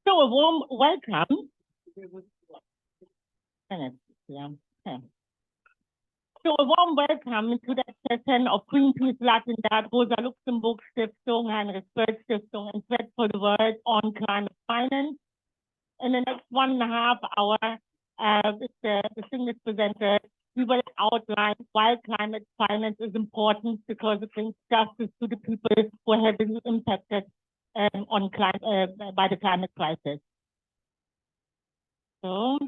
So a warm welcome. So a warm welcome to that session of Greenpeace Latindadd, Rosa Luxemburg Stiftung, Heinrich Stiftung, and Threat for the World on climate finance. In the next 1.5 hours, with the distinguished presenter, we will outline why climate finance is important because it brings justice to the people who are heavily impacted by the climate crisis. So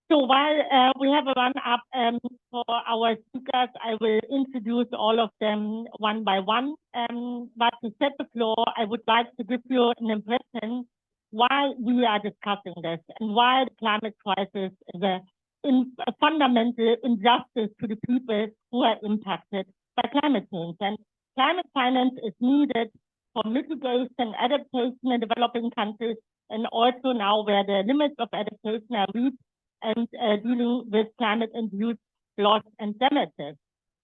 while we have a run-up for our speakers, I will introduce all of them one by one. But to set the floor, I would like to give you an impression why we are discussing this and why the climate crisis is a fundamental injustice to the people who are impacted by climate change. And climate finance is needed for mitigation, adaptation in developing countries, and also now where the limits of adaptation are reached, and dealing with climate-induced loss and damages.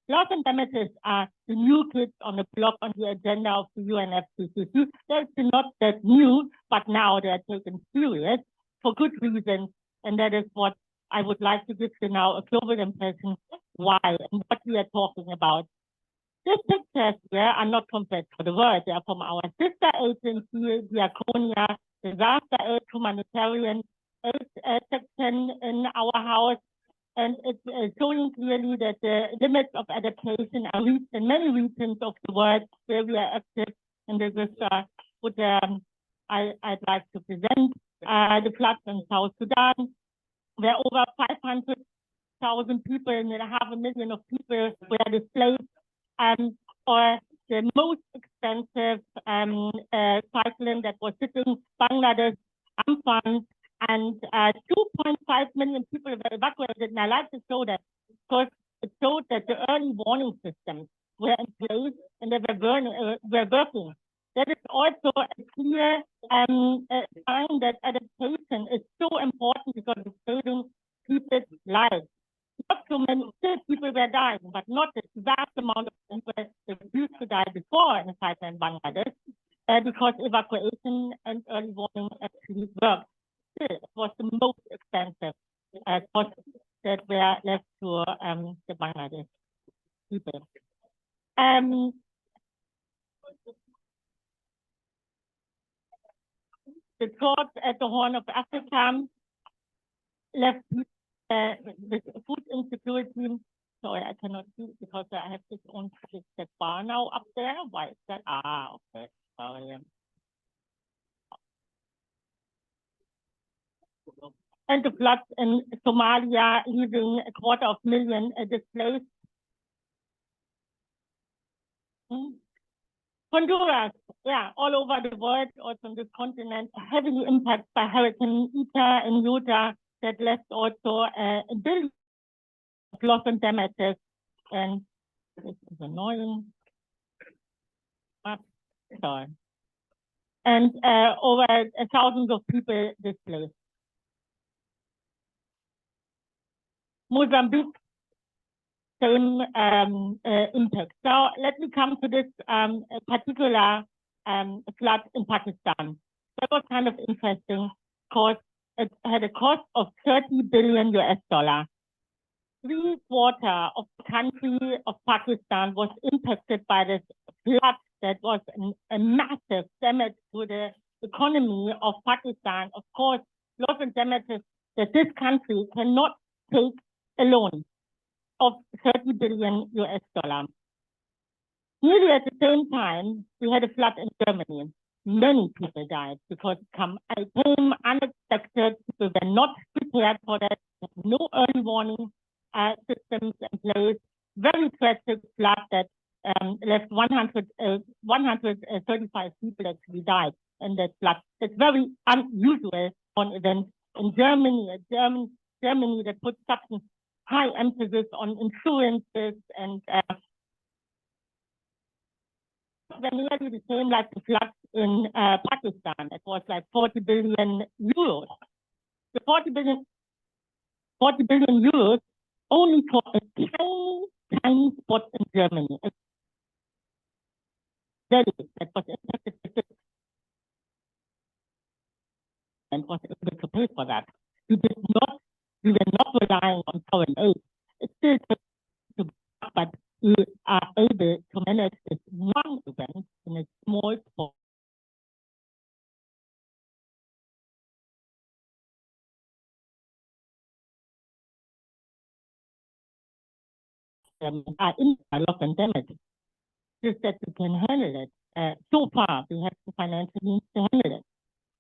Loss and damages are the new kids on the block on the agenda of the UNFCCC. That's not that new, but now they are taken serious for good reasons, and that is what I would like to give you now a global impression why and what we are talking about. These pictures here are not compared for the world. They are from our sister agency, Diaconia, Disaster Aid, Humanitarian section in our house, and it's showing clearly that the limits of adaptation are reached in many regions of the world where we are active. And this is what I'd like to present the floods in South Sudan, where over 500,000 people and 500,000 of people were displaced, or the most expensive cyclone that was hitting Bangladesh, Amphan, and 2.5 million people were evacuated. And I like to show that because it showed that the early warning systems were in place and they were working. That is also a clear sign that adaptation is so important because it's saving people's lives. Not so many, still people were dying, but not the vast amount of people that used to die before in the cyclone in Bangladesh, because evacuation and early warning actually worked. It was the most expensive costs that were left to the Bangladesh people. The drought at the Horn of Africa left with food insecurity. Sorry, I cannot see it because I have this own that bar now up there. Why is that? Okay. Sorry. And the floods in Somalia, leaving 250,000 displaced. Honduras, yeah, all over the world, also on this continent, heavily impacted by Hurricane Eta in Utah that left also a billion of loss and damages. And this is annoying. Sorry. And over thousands of people displaced. Mozambique, same impact. So let me come to this particular flood in Pakistan. That was kind of interesting because it had a cost of $30 billion. 3/4 of the country of Pakistan was impacted by this flood that was a massive damage to the economy of Pakistan. Of course, loss and damages that this country cannot take alone of $30 billion. Nearly at the same time, we had a flood in Germany. Many people died because it came unexpected. People were not prepared for that. No early warning systems in place. Very tragic flood that left 135 people actually died in that flood. It's very unusual for an event in Germany. Germany that puts such a high emphasis on insurances and nearly the same like the floods in Pakistan. It was like 40 billion euros. The 40 billion euros only for a tiny spot in Germany. That was impacted with pay for that. We were not relying on foreign aid. It's still to, but we are able to manage this one event in a small spot. Are in a lot of damage. Just that we can handle it. So far, we have the financial means to handle it.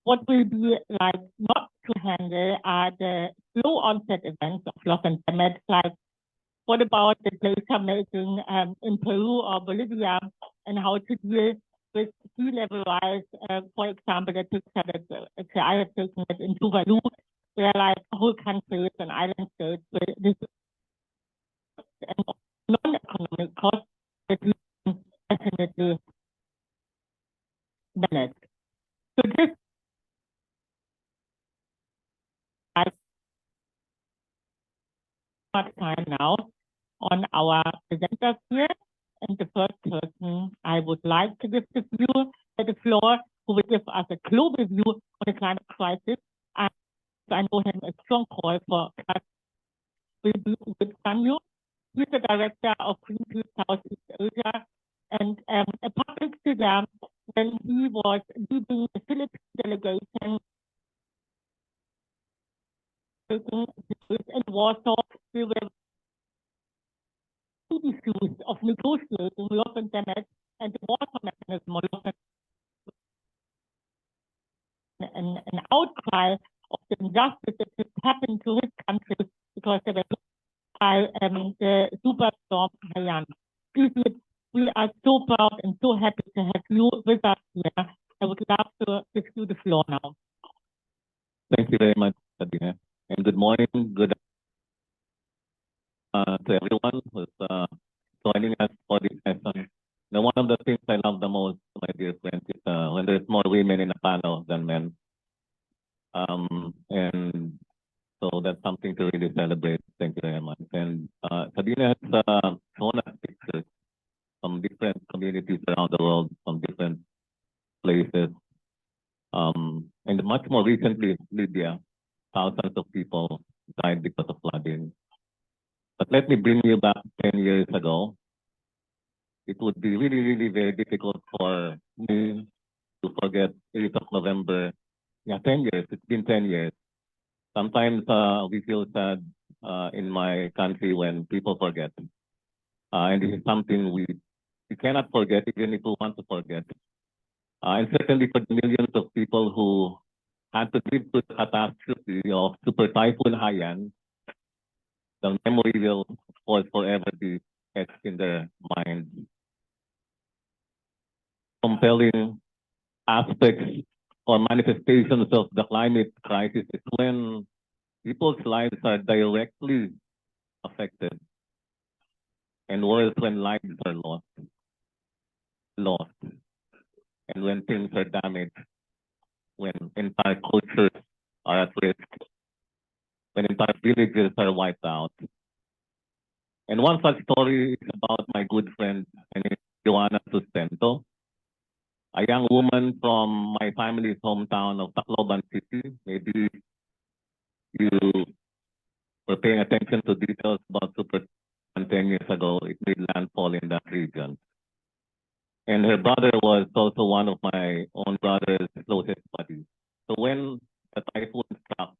What will be like not to handle are the slow onset events of loss and damage, like what about the data making in Peru or Bolivia, and how to deal with sea level rise, for example, I have taken it in Tuvalu, where like whole countries and island states will this and non-economic costs that we can definitely manage. So this has much time now on our presenters here. And the first person I would like to give the floor, who will give us a global view on the climate crisis. I know him a strong call for Yeb Saño. He's the director of Greenpeace SouthEast Asia, and a public figure when he was leading the Philippine delegation in Warsaw. We were issues of negotiating loss and damage and the water mechanism of loss and an outcry of the injustice that happened to his country because they were by the superstorm Liane. We are so proud and so happy to have you with us here. I would love to give you the floor now. Thank you very much, Sabine. And good morning, good to everyone who's joining us for this session. Now, one of the things I love the most, my dear friends, is when there's more women in a panel than men. And so that's something to really celebrate. Thank you very much. And Sabine has shown us pictures from different communities around the world, from different places. And much more recently, Libya, thousands of people died because of flooding. But let me bring you back 10 years ago. It would be really, really very difficult for me to forget 8th of November. Yeah, 10 years. It's been 10 years. Sometimes we feel sad in my country when people forget. And this is something we cannot forget, even if we want to forget. And certainly for the millions of people who had to live through the catastrophe of Super Typhoon Haiyan, the memory will, of course, forever be etched in their minds. Compelling aspects or manifestations of the climate crisis is when people's lives are directly affected, and worse when lives are lost, and when things are damaged, when entire cultures are at risk, when entire villages are wiped out. And one such story is about my good friend, Joanna Sustento, a young woman from my family's hometown of Tacloban City. Maybe you were paying attention to details about Super 10 years ago. It made landfall in that region. And her brother was also one of my own brother's closest buddies. So when the typhoon struck,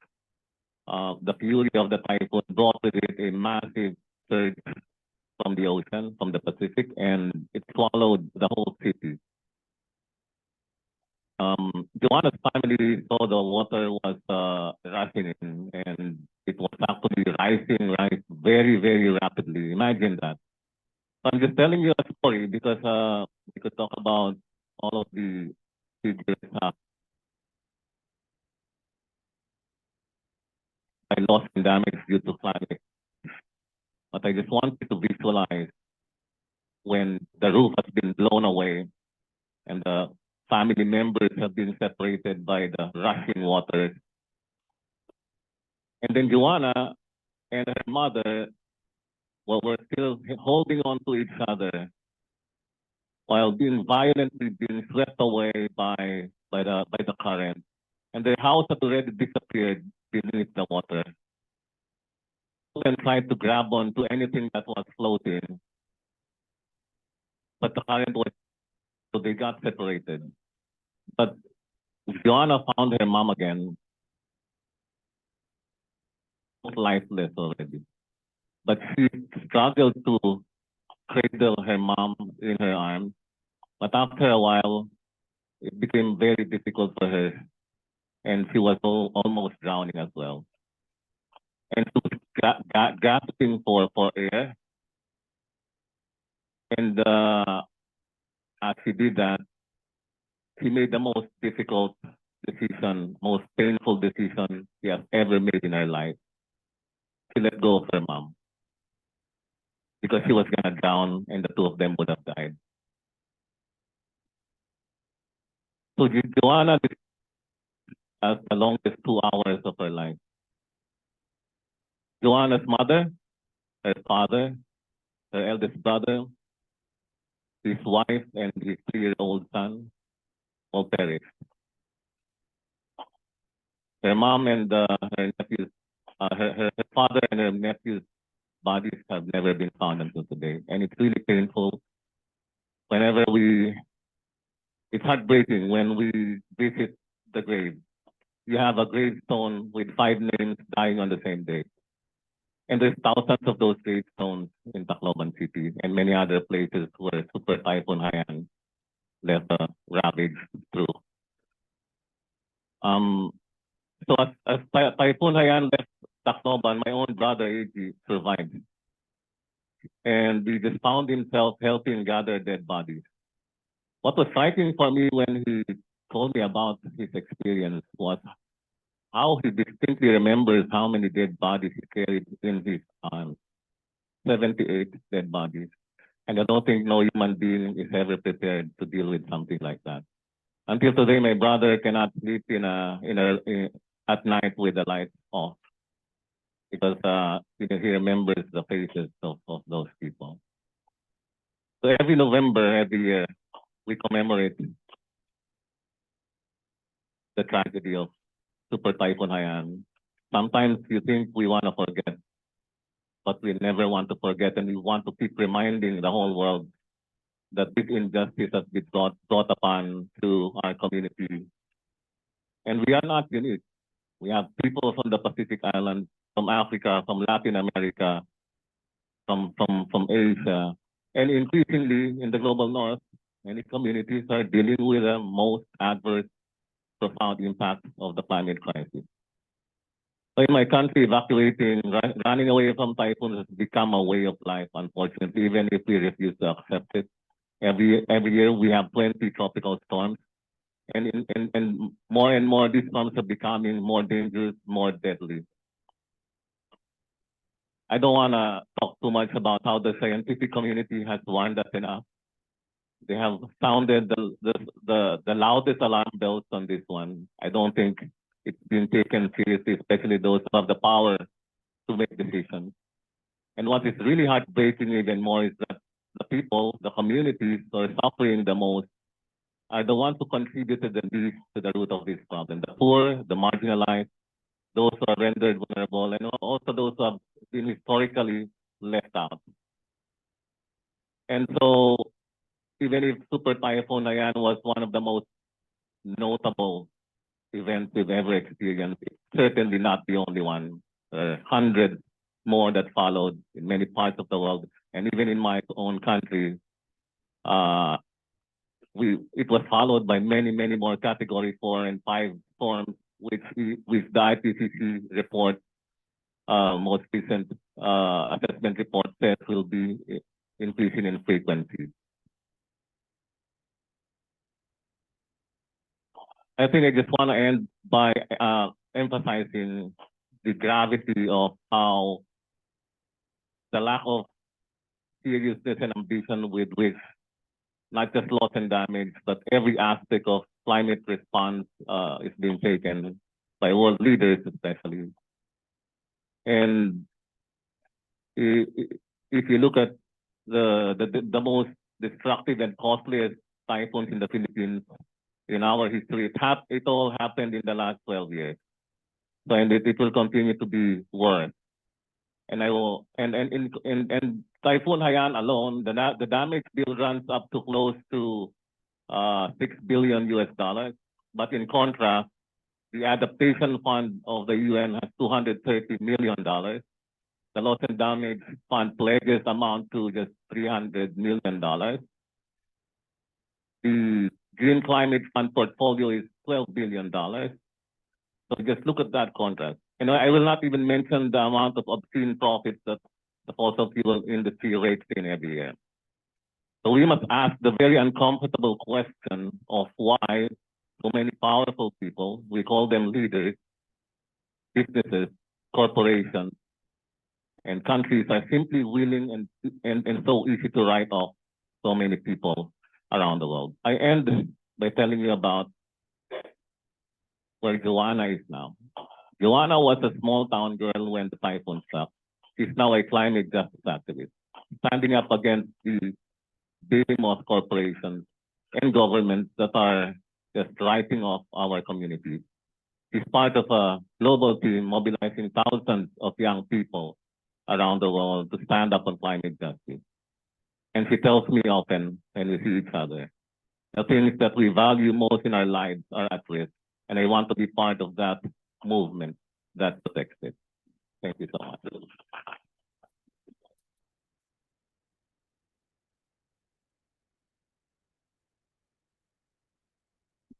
the fury of the typhoon brought with it a massive surge from the ocean, from the Pacific, and it swallowed the whole city. Joanna's family saw the water was rushing in, and it was actually rising very, very rapidly. Imagine that. So I'm just telling you a story because we could talk about all of the figures by loss and damage due to climate. But I just want you to visualize when the roof has been blown away and the family members have been separated by the rushing waters. And then Joanna and her mother were still holding on to each other while being violently being swept away by the current. And their house had already disappeared beneath the water. And tried to grab onto anything that was floating, but the current was, so they got separated. But Joanna found her mom again, lifeless already. But she struggled to cradle her mom in her arms. But after a while, it became very difficult for her, and she was almost drowning as well. And she was gasping for air. And as she did that, she made the most difficult decision, most painful decision she has ever made in her life. She let go of her mom because she was gonna drown and the two of them would have died. So Joanna as the longest 2 hours of her life. Joanna's mother, her father, her eldest brother, his wife, and his 3-year-old son all perished. Her mom and her nephews, her father and her nephews' bodies have never been found until today. And it's really painful whenever it's heartbreaking when we visit the grave. You have a gravestone with 5 names dying on the same day. And there's thousands of those gravestones in Tacloban City and many other places where Super Typhoon Haiyan left a ravage through. So as Typhoon Haiyan left Tacloban, my own brother AG survived. And he just found himself helping gather dead bodies. What was striking for me when he told me about his experience was how he distinctly remembers how many dead bodies he carried in his arms. 78 dead bodies. And I don't think no human being is ever prepared to deal with something like that. Until today, my brother cannot sleep at night with the lights off because he remembers the faces of those people. So every November, every year, we commemorate the tragedy of Super Typhoon Haiyan. Sometimes you think we want to forget, but we never want to forget, and we want to keep reminding the whole world that this injustice has been brought upon to our community. And we are not unique. We have people from the Pacific Islands, from Africa, from Latin America, from Asia, and increasingly in the global north, many communities are dealing with the most adverse, profound impact of the climate crisis. So in my country, evacuating, running away from typhoons has become a way of life, unfortunately, even if we refuse to accept it. Every year we have 20 tropical storms, and more these storms are becoming more dangerous, more deadly. I don't want to talk too much about how the scientific community has warned us enough. They have sounded the loudest alarm bells on this one. I don't think it's been taken seriously, especially those who have the power to make decisions. And what is really heartbreaking even more is that the people, the communities who are suffering the most are the ones who contributed the least to the root of this problem. The poor, the marginalized, those who are rendered vulnerable, and also those who have been historically left out. And so even if Super Typhoon Haiyan was one of the most notable events we've ever experienced, it's certainly not the only one. Hundreds more that followed in many parts of the world, and even in my own country, it was followed by many more Category 4 and 5 storms, which the IPCC report, most recent assessment report says will be increasing in frequency. I think I just want to end by emphasizing the gravity of how the lack of seriousness and ambition with which not just loss and damage, but every aspect of climate response is being taken by world leaders especially. And if you look at the most destructive and costliest typhoons in the Philippines, in our history. It all happened in the last 12 years. So, and it will continue to be worse. And in Typhoon Haiyan alone, the damage bill runs up to close to $6 billion US. But in contrast, the adaptation fund of the UN has $230 million. The loss and damage fund pledges amount to just $300 million. The Green Climate Fund portfolio is $12 billion. So just look at that contrast. And I will not even mention the amount of obscene profits that the fossil fuel industry rakes in every year. So we must ask the very uncomfortable question of why so many powerful people, we call them leaders, businesses, corporations, and countries are simply willing and so easy to write off so many people around the world. I end by telling you about where Joanna is now. Joanna was a small town girl when the typhoon struck. She's now a climate justice activist, standing up against the behemoth corporations and governments that are just writing off our communities. She's part of a global team mobilizing thousands of young people around the world to stand up on climate justice. And she tells me often when we see each other, the things that we value most in our lives are at risk. And I want to be part of that movement that protects it. Thank you so much.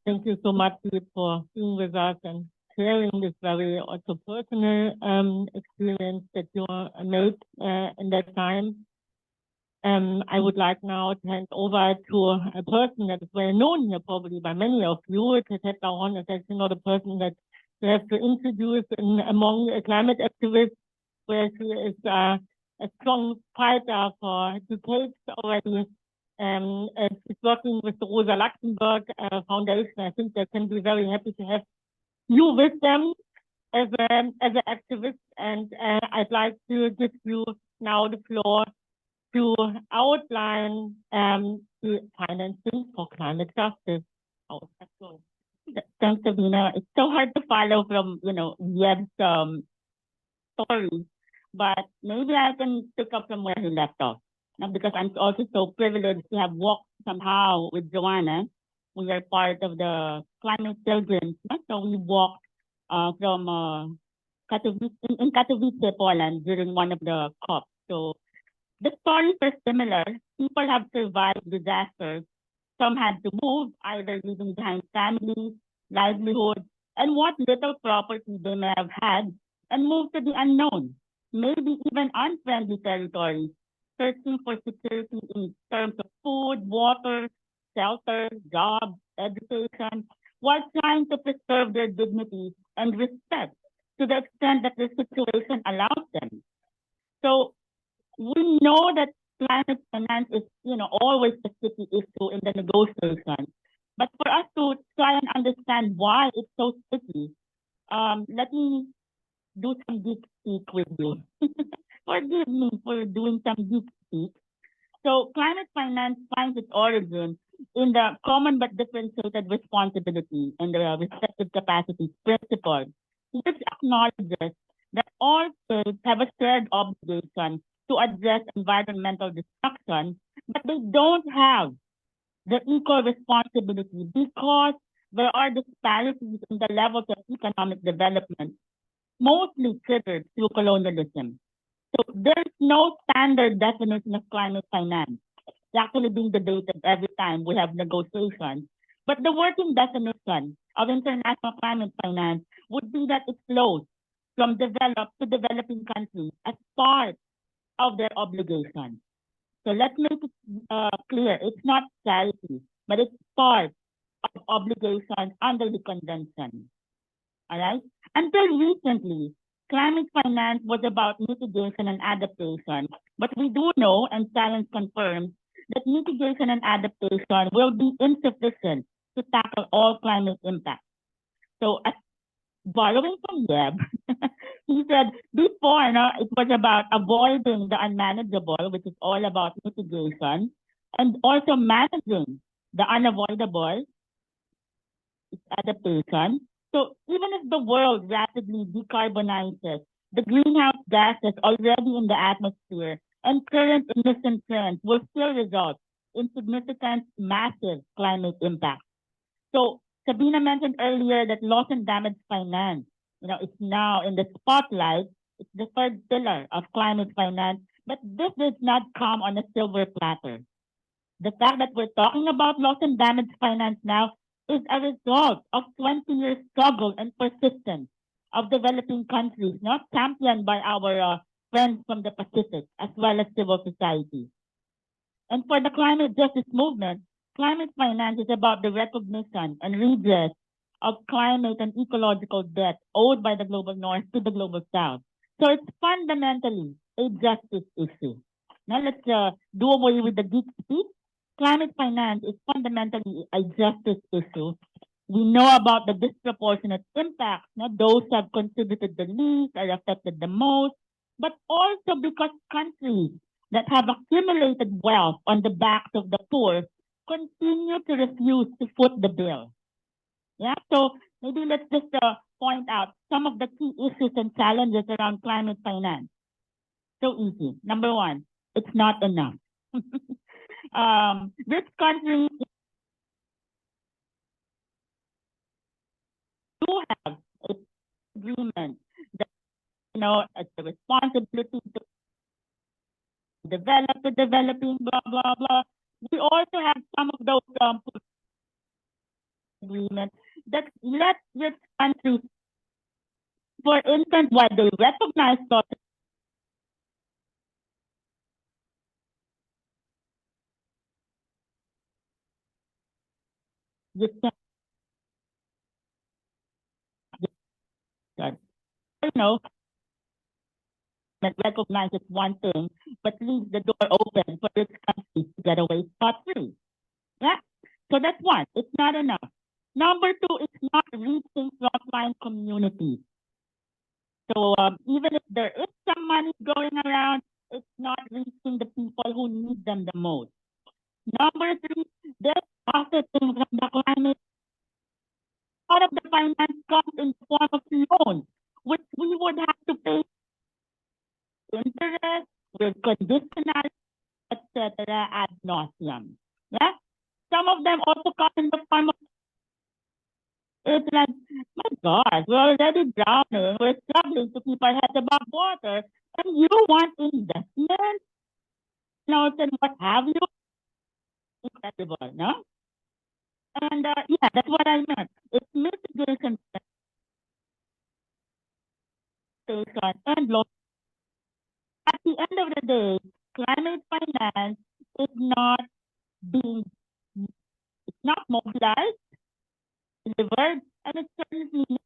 Thank you so much, Yeb, for being with us and sharing this very also personal experience that you made in that time. I would like now to hand over to a person that is well known here probably by many of you. Tetet Lauron is actually not a person that you have to introduce among climate activists, where she is a strong fighter for decades already. She's working with the Rosa Luxemburg Foundation. I think they can be very happy to have you with them as an activist. And I'd like to give you now the floor to outline the financing for climate justice. Oh, thanks, Sabine. It's so hard to follow from, Yeb's story, but maybe I can pick up from where he left off. Now, because I'm also so privileged to have walked somehow with Joanna. We are part of the climate pilgrims. So we walked from Katowice, Poland during one of the COPs. So the stories are similar. People have survived disasters. Some had to move, either leaving behind families, livelihoods, and what little property they may have had, and moved to the unknown, maybe even unfriendly territories, searching for security in terms of food, water, shelter, jobs, education, while trying to preserve their dignity and respect to the extent that the situation allows them. So we know that climate finance is, always a sticky issue in the negotiation. But for us to try and understand why it's so sticky, let me do some deep speak with you. Forgive me for doing some deep speak. So climate finance finds its origin in the common but differentiated responsibility and the respective capacities principle, which acknowledges that all states have a shared obligation to address environmental destruction, but they don't have the equal responsibility because there are disparities in the levels of economic development, mostly triggered through colonialism. So there's no standard definition of climate finance. It's actually being debated every time we have negotiations. But the working definition of international climate finance would be that it flows from developed to developing countries as part of their obligation. So let's make it clear. It's not charity, but it's part of obligation under the convention. All right? Until recently, climate finance was about mitigation and adaptation, but we do know, and science confirms, that mitigation and adaptation will be insufficient to tackle all climate impacts. So, borrowing from Yeb, he said before, it was about avoiding the unmanageable, which is all about mitigation, and also managing the unavoidable, adaptation. So even if the world rapidly decarbonizes, the greenhouse gases already in the atmosphere and current emission trends will still result in significant, massive climate impact. So Sabina mentioned earlier that loss and damage finance, it's now in the spotlight. It's the third pillar of climate finance, but this did not come on a silver platter. The fact that we're talking about loss and damage finance now is a result of 20 years struggle and persistence of developing countries, not championed by our friends from the Pacific, as well as civil society. And for the climate justice movement, climate finance is about the recognition and redress of climate and ecological debt owed by the global north to the global south. So it's fundamentally a justice issue. Now let's do away with the geek speak. Climate finance is fundamentally a justice issue. We know about the disproportionate impacts. Those who have contributed the least are affected the most, but also because countries that have accumulated wealth on the backs of the poor continue to refuse to foot the bill. Yeah, so maybe let's just point out some of the key issues and challenges around climate finance. So easy. Number one, it's not enough. Rich countries do have a agreement that it's a responsibility to develop the developing, blah blah blah. We also have some of those agreements that let rich countries, for instance, while they recognize that you can, that recognizes one thing, but leaves the door open for rich countries to get away scot-free. Yeah? So that's one. It's not enough. Number two, it's not reaching frontline communities. So even if there is some money going around, it's not reaching the people who need them the most. Number three, there's offsetting from the climate. Part of the finance comes in the form of loans, which we would have to pay interest with conditional, etc. ad nauseum. Yeah? Some of them also come in the form of, it's like, my God, we're already drowning. We're struggling to keep our heads above water. And you want investment? Notes and what have you? Incredible, no? And yeah, that's what I meant. It's mitigation and loss. At the end of the day, climate finance is not being, it's not mobilized, delivered, and it's certainly not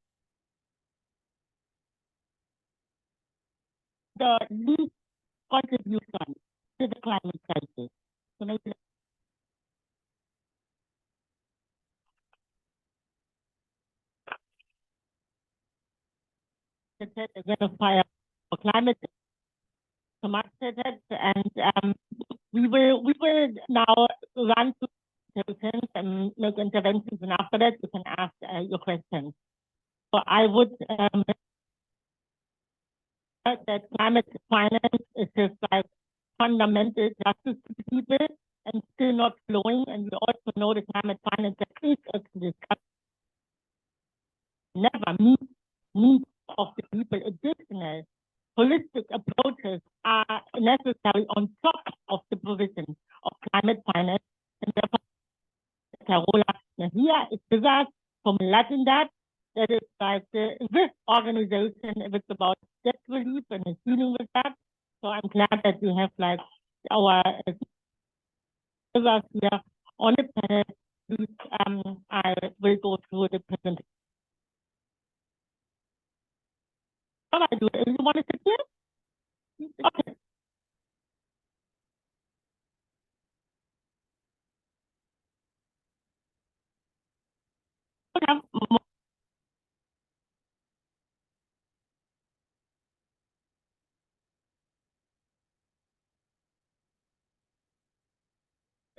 the least contribution to the climate crisis. So maybe let's identify for climate and we will now run through solutions and make interventions, and after that you can ask your questions. So I would that climate finance is just like fundamental justice to people and still not flowing. And we also know that climate finance that is discussed never meet of the people. Additional holistic approaches are necessary on top of the provision of climate finance. And therefore, Carola Mejia is with us from Latindadd. That is like this organization, if it's about debt relief and is dealing with that. So I'm glad that we have like our with us here on the panel. I will go through the presentation. What I do? You want to sit here? Okay. We have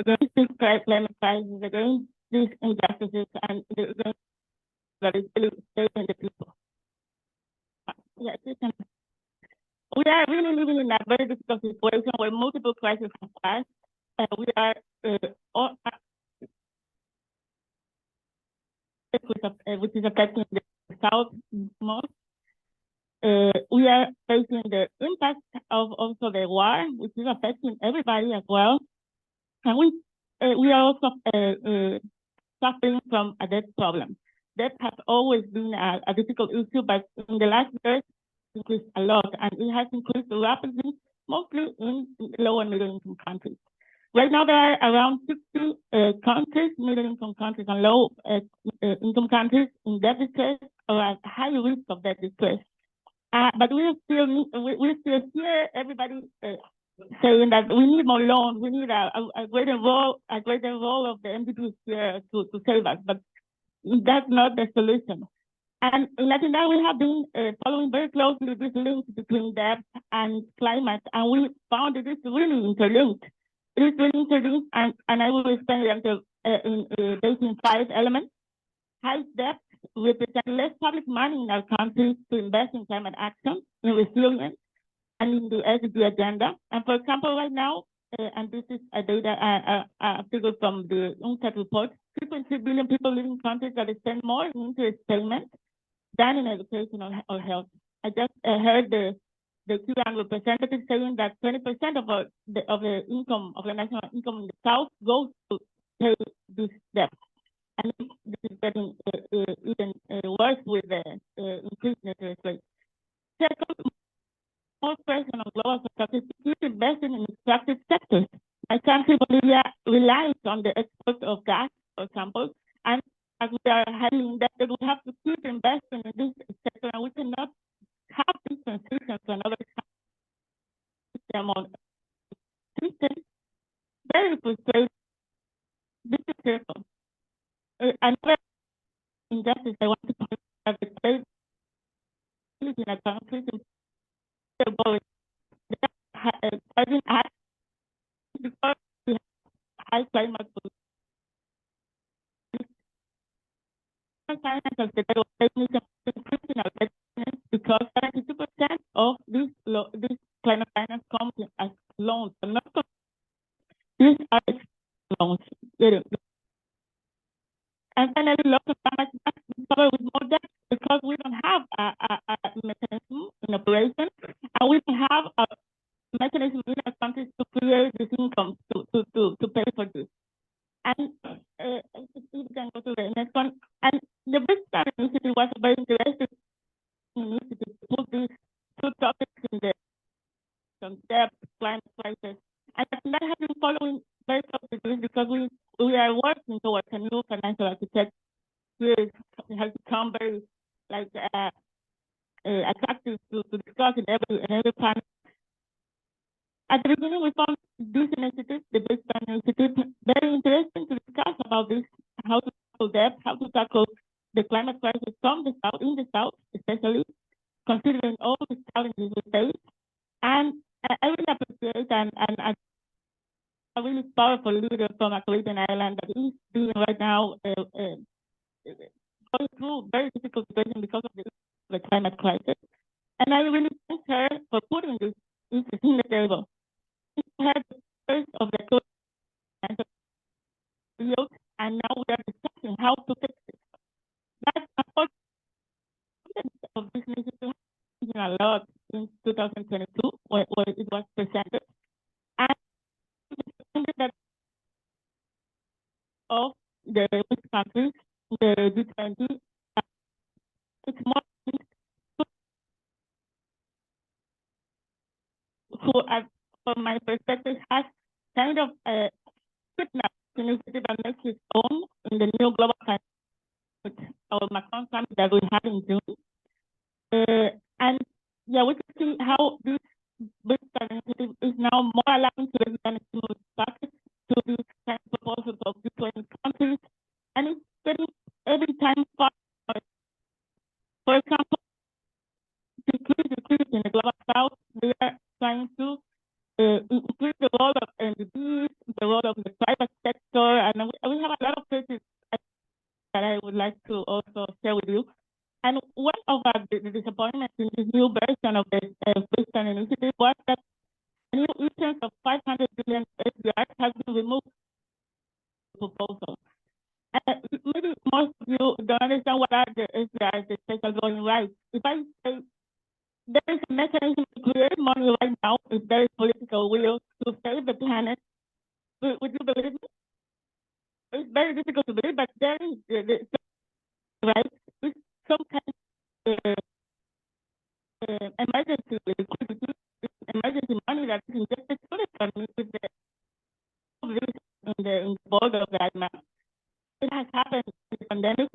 against this climate crisis, against these injustices, and that is really saving the people. Yes, we are really living in a very difficult situation where multiple crises have passed. We are all, which is affecting the South most. We are facing the impact of also the war, which is affecting everybody as well. And we are also suffering from a debt problem. Debt has always been a difficult issue, but in the last years, it increased a lot, and it has increased rapidly, mostly in low and middle income countries. Right now, there are around 60 countries, middle income countries and low income countries in debt distress or at high risk of debt distress. But we still hear everybody saying that we need more loans, we need a greater role of the MDPs here to save us, but that's not the solution. And in Latindadd, we have been following very closely this link between debt and climate, and we found it is really interlinked. It is really interlinked, and I will explain it based on 5 elements. High debt represent less public money in our countries to invest in climate action, in resilience, and in the SDG agenda. And for example, right now, and this is a figure from the UNCTAD report, 3.3 billion people live in countries that spend more in interest payments than in education or health. I just heard the Cuban representative saying that 20% of the income of the national income in the South goes to pay this debt. And this is getting even worse with the increased interest rates. Second, more pressure on global society to keep investing in extractive sectors. My country, Bolivia, relies on the export of gas, for example, and as we are highly indebted, we have to keep investing in this sector, and we cannot have this transition to another system. Very frustrating. This is careful. Another injustice I want to point out is that in a country having because we have high climate because 72% of this climate finance comes as loans, but not these are loans. And finally, local damage must be covered with more debt because we don't have a mechanism in operation, and we don't have a mechanism in our countries to create this income to pay for this. And we can go to the next one. And the Bridgetown initiative was a very interesting initiative to put these 2 topics in the debt, climate crisis. And that has been following very closely because we are working towards a new financial architecture. It has become very attractive to discuss in every panel. At the beginning, we found this initiative, the Bridgetown initiative, very interesting to discuss about this, how to tackle debt, how to tackle the climate crisis from the South, in the South, especially, considering all the challenges we face. And I really appreciate and a really powerful leader from a Caribbean island that is doing right now going through very difficult situation because of the climate crisis. And I really thank her for putting this in the table. She had the first of the field, and now we are discussing how to fix it. That's unfortunate of this initiative a lot in 2022 when it was presented. And that of the rich countries, the G20, it's more who, from my perspective, has kind of a footnote initiative that makes its own in the new global climate with our Macron summit that we had in June. And yeah, we can see how this initiative is now more allowing to represent stimulus package to these kind of proposals of different countries, and it's getting every time farther. For example, to increase liquidity in the global south, we are trying to increase the role of NGOs, the role of the private sector, and we have a lot of cases that I would would like to also share with you. And one of the disappointments in this new version of the Bridgetown initiative was that a new issuance of 500 billion SDRs has been removed from the proposal. Maybe most of you don't understand what are the SDRs, the special voting rights. If I say there is a mechanism to create money right now, if there is political will to save the planet, would you believe me? It's very difficult to believe, but there is the right with some kind of emergency liquidity, emergency money that is injected to the economy with the in the board of the IMF. It has happened in the pandemic.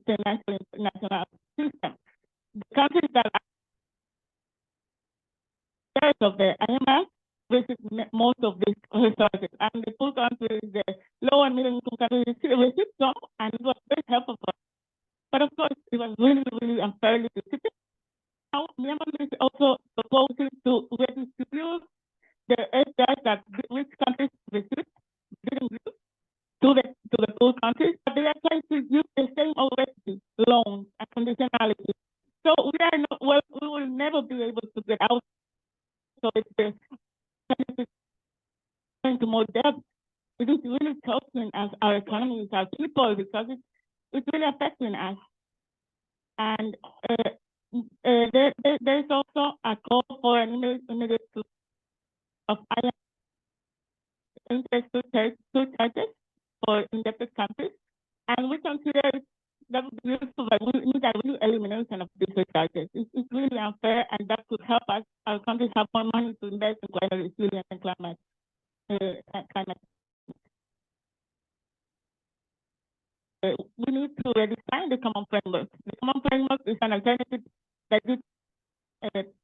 The national system. The countries that are part of the IMF visit most of these resources, and the poor countries, the low and middle income countries, receive some, and it was very helpful for us. But of course, it was really, really unfairly distributed. Now, Myanmar is also proposing to redistribute the SDRs that rich countries receive, didn't use, to the poor countries, but they are trying to use the same already loans and conditionality. So we will never be able to get out. So it's going to more debt. It is really costing us, our economies, our people, because it's really affecting us. And there's also a call for an immediate of interest surcharges for indebted countries. And we consider that would be useful, but we need a real elimination of these surcharges. It's really unfair, and that could help us, our countries, have more money to invest in climate resilience and climate. We need to redesign the common framework. The common framework is an alternative that is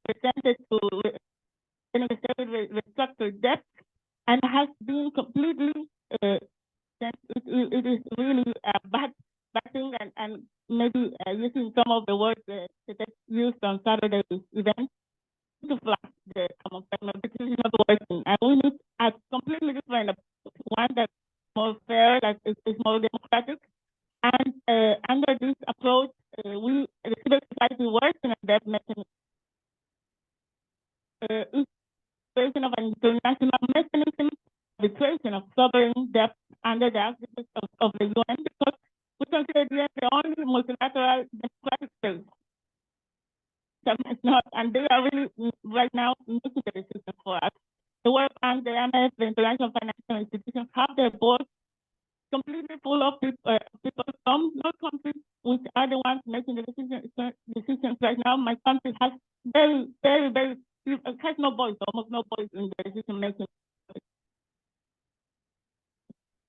presented to restructured debt and has been completely, it is really a bad thing, and maybe using some of the words that used on Saturday's event to flash the common framework, which is not working. And we need a completely different one that's more fair, that is more democratic. And under this approach, the civil society works in a debt mechanism. Creation of an international mechanism, the creation of sovereign debt under the auspices of the UN, because we consider the UN the only multilateral democratic state. So it's not, and they are really right now making the decision for us. The World Bank, the IMF, the international financial institutions have their boards completely full of people from no countries, which are the ones making the decisions right now. My country has very, very, very, has no voice, almost no voice in the decision making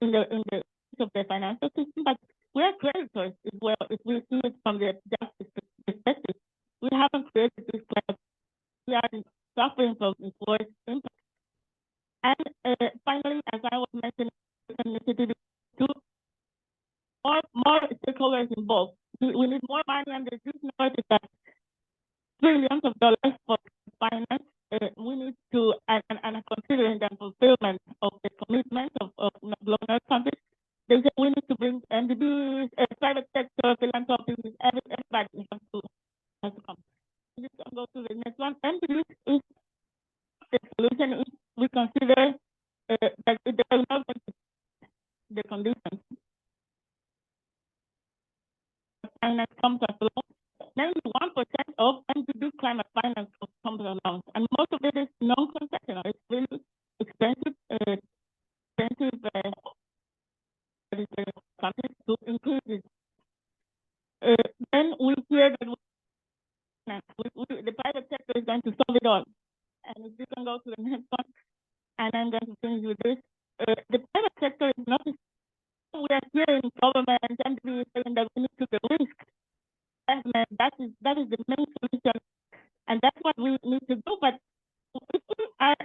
in the of the financial system. But we are creditors as well. If we see it from the justice perspective, we haven't created this class. We are suffering from its worst impact. And finally, as I was mentioning, initiative to more stakeholders involved. We need more money, and there's this number that trillions of dollars for finance. We need to, and considering the fulfillment of the commitments of donor countries, they say we need to bring MDBs, private sector, philanthropists, everybody has to come. You can go to the next one. MDBs is the solution if we consider that it does not the conditions. Finance comes as loan. 91% of MDB climate finance comes as loans, and most of it is non-concessional. It's really expensive, countries to increase it. Then we hear that the private sector is going to solve it all. And if you can go to the next one, and I'm going to finish with this. The private sector is not. We are hearing government and MDB saying that we need to take risk. That is the main solution, and that's what we need to do. But if we are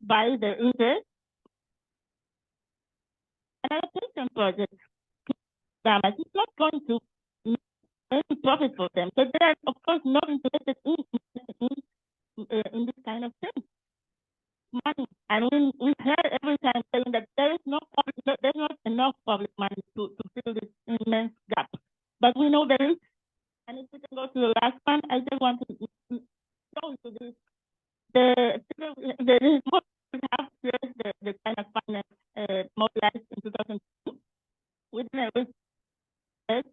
by the interest, an adaptation project damage is not going to make any So they are, of course, not interested in this kind of thing. Money. And we hear every time saying that there's not enough public money to fill this immense gap. But we know there is. And if we can go to the last one, I just want to show you this. The report we have here is the kind of finance mobilized in 2002 within a research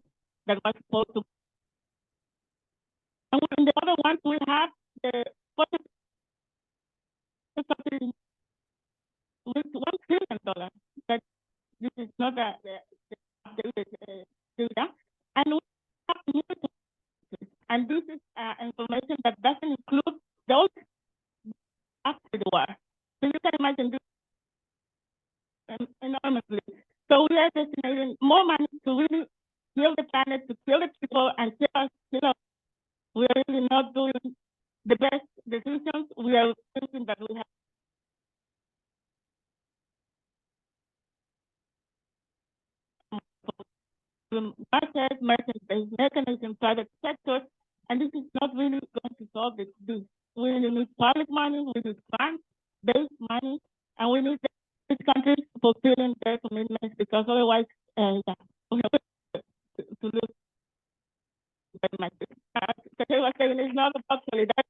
that was supposed to. And in the other ones, we have the with $1 trillion. That this is not the data. And we have new technologies. And this is information that doesn't include those after the war. So you can imagine this enormously. So we are destinating more money to really kill the planet, to kill the people, and kill us. We are really not doing the best decisions. We are thinking that we have market-based mechanism, private sector, and this is not really going to solve it. We really need public money, we need grant-based money, and we need these countries fulfilling their commitments, because otherwise, we have to lose very much. I was saying it's not about solidarity.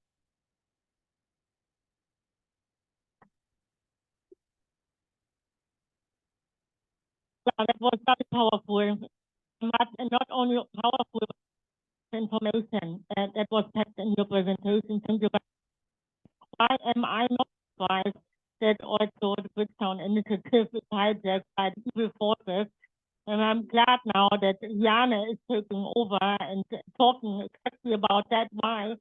That was very powerful, not only powerful information that was packed in your presentation. Thank you. Why am I not surprised that also the Bridgetown initiative is hijacked by the evil forces? And I'm glad now that Liane is taking over and talking exactly about that. Why,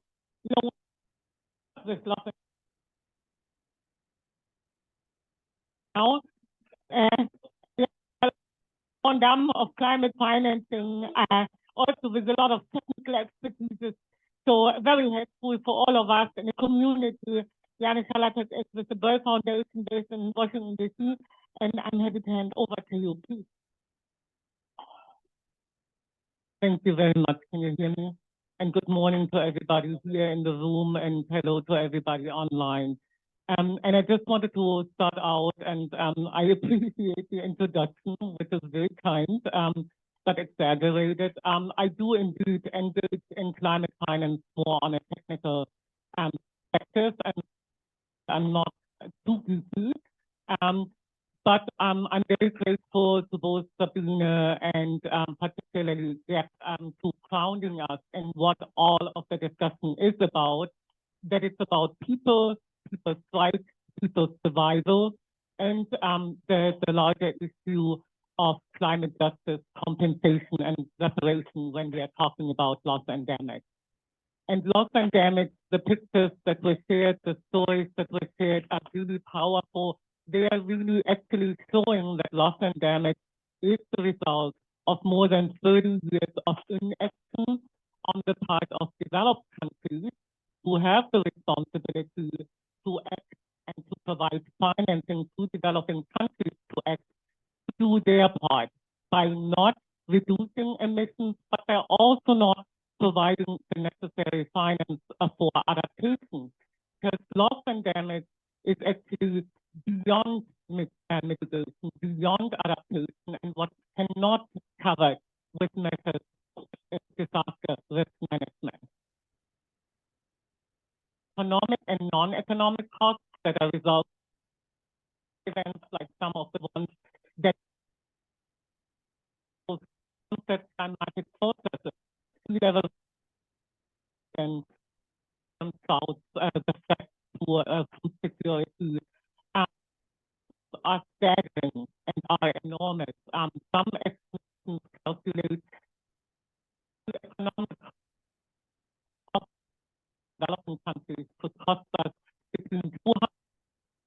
this loss now, on of climate financing, also with a lot of technical expertise. So very helpful for all of us in the community. Liane Schalatek is with the Boell Foundation based in Washington, D.C. And I'm happy to hand over to you, please. Thank you very much. Can you hear me? And good morning to everybody here in the room, and hello to everybody online. And I just wanted to start out, and I appreciate the introduction, which is very kind, but exaggerated. I do indeed engage in climate finance more on a technical perspective, and I'm not too geeky. But I'm very grateful to both Sabine and particularly Yeb to grounding us in what all of the discussion is about, that it's about people, people's rights, people's survival, and the larger issue of climate justice, compensation, and reparation when we are talking about loss and damage. And loss and damage, the pictures that were shared, the stories that were shared are really powerful. They are really actually showing that loss and damage is the result of more than 30 years of inaction on the part of developed countries who have the responsibility to act and to provide financing to developing countries to act, to do their part by not reducing emissions, but by also not providing the necessary finance for adaptation. Because loss and damage is actually beyond mitigation, beyond adaptation, and what cannot be covered with measures of disaster risk management. Economic and non-economic costs that are result of events like some of the ones that climatic processes, sea level and south, the threat to food security are staggering and are enormous. Some estimates calculate the economic cost of developing countries could cost us between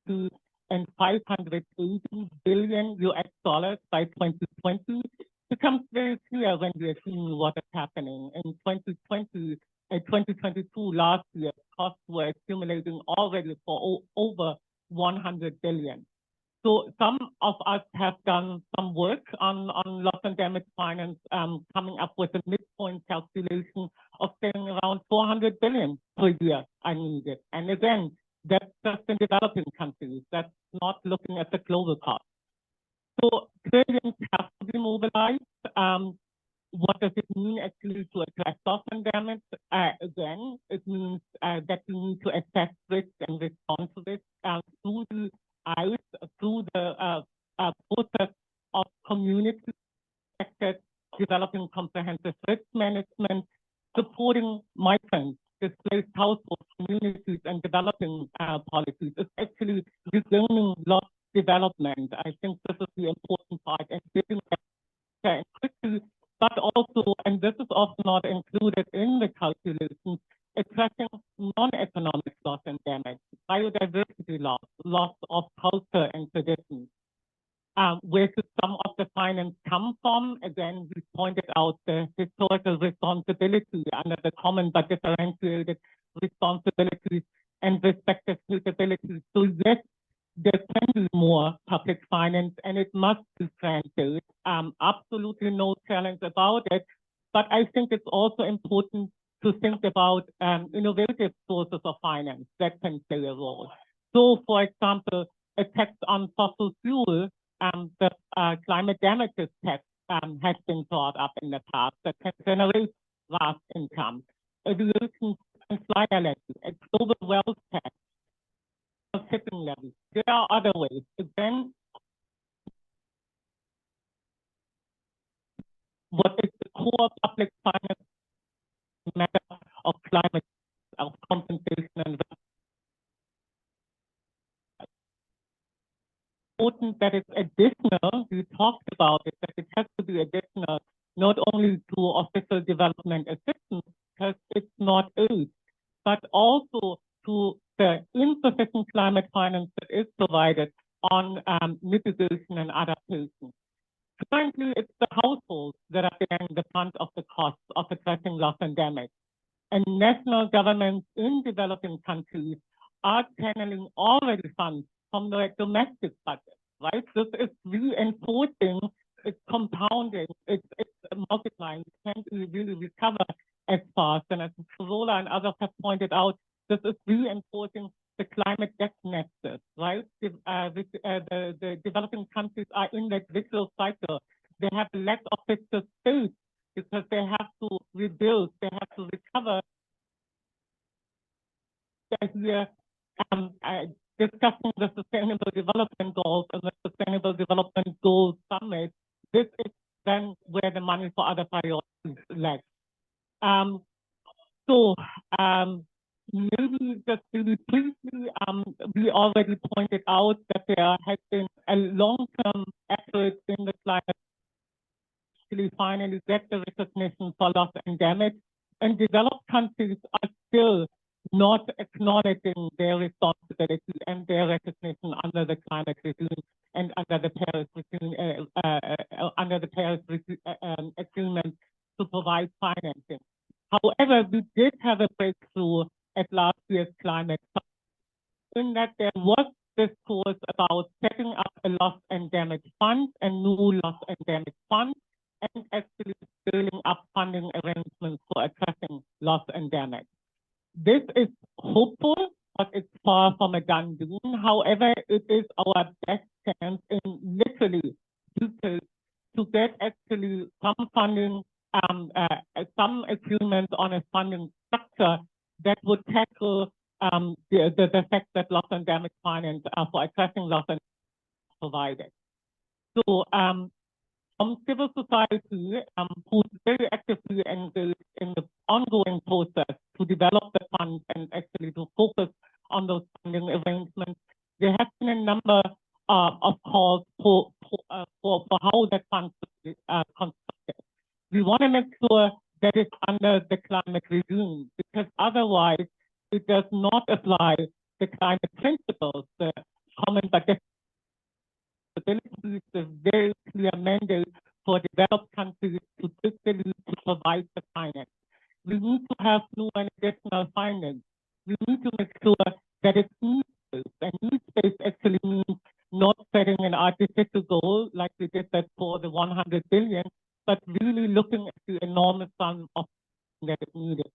200 and 580 billion US dollars by 2020. It becomes very clear when we are seeing what is happening. In 2020 and 2022, last year, costs were accumulating already for over 100 billion. So some of us have done some work on loss and damage finance, coming up with a midpoint calculation of saying around 400 billion per year are needed. And again, that's just in developing countries. That's not looking at the global cost. So trillions have to be mobilized. What does it mean actually to address loss and damage? Again, it means that we need to assess risk and respond to risk through the eyes, through the process of community sector, developing comprehensive risk management, supporting migrants, displaced households, communities, and developing policies. It's actually rezoning loss development. I think this is the important part, and giving that quickly, but also, and this is often not included in the calculations, addressing non-economic loss and damage, biodiversity loss, loss of culture and traditions. Where should some of the finance come from? Again, we pointed out the historical responsibility under the common but differentiated responsibilities and respective suitabilities. So yes, there can be more public finance and it must be granted. Absolutely no challenge about it. But I think it's also important to think about innovative sources of finance that can play a role. So, for example, a tax on fossil fuel, the climate damages tax has been brought up in the past that can generate vast income. Aviation and flyer levy, a global wealth tax, a shipping levy. There are other ways. Again, what is the core public finance matter of climate, of compensation and important that it's additional, we talked about it, that it has to be additional, not only to official development assistance, because it's not aid, but also to the insufficient climate finance that is provided on mitigation and adaptation. Currently, it's the households that are bearing the brunt of the costs of addressing loss and damage. And national governments in developing countries are channeling already funds from the domestic budget, right? This is reinforcing, it's compounding, it's multiplying. You can't really recover as fast. And as Carola and others have pointed out, this is reinforcing the climate debt nexus, right? The developing countries are in that vicious cycle. They have lack of fiscal space because they have to rebuild, they have to recover. Here, discussing the Sustainable Development Goals and the Sustainable Development Goals Summit, this is then where the money for other priorities lies. Maybe just really briefly, we already pointed out that there has been a long-term effort in the climate to finally get the recognition for loss and damage, and developed countries are still not acknowledging their responsibility and their recognition under the climate regime and under the Paris regime, agreement to provide financing. However, we did have a breakthrough at last year's climate summit in that there was discourse about setting up a loss and damage fund and new loss and damage funds, and actually scaling up funding arrangements for addressing loss and damage. This is hopeful, but it's far from a done deal. However, it is our best chance in literally to get actually some funding, some agreement on a funding structure that would tackle the fact that loss and damage finance for addressing loss and damage provided. So from civil society, who's very actively engaged in the ongoing process to develop the funds and actually to focus on those funding arrangements, there has been a number of calls for how that fund should be constructed. We want to make sure that it's under the climate regime, because otherwise it does not apply the climate principles, the common but the very clear mandate for developed countries to provide the finance. We need to have new and additional finance. We need to make sure that it's needs-based, and needs-based actually means not setting an artificial goal like we did that for the 100 billion, but really looking at the enormous sum of that is needed.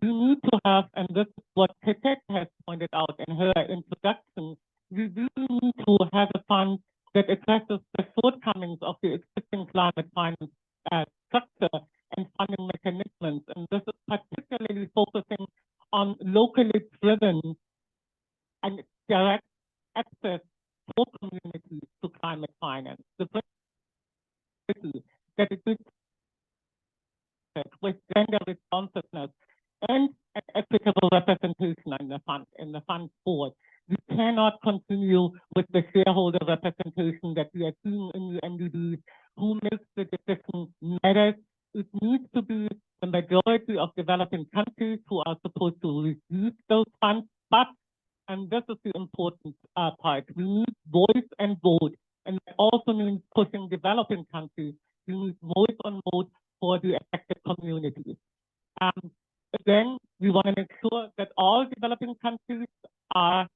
We need to have, and this is what Tetet has pointed out in her introduction, we really need to have a fund that addresses the shortcomings of the existing climate finance structure and funding mechanisms. And this is particularly focusing on locally driven and direct access for communities to climate finance. The principle that it is with gender responsiveness and an equitable representation in the fund board. We cannot continue with the shareholder representation that we are seeing in the NDBs. Who makes the decision matters. It needs to be the majority of developing countries who are supposed to receive those funds, but, and this is the important part, we need voice and vote, and that also means pushing developing countries. We need voice and vote for the affected communities. Again, we want to make sure that all developing countries are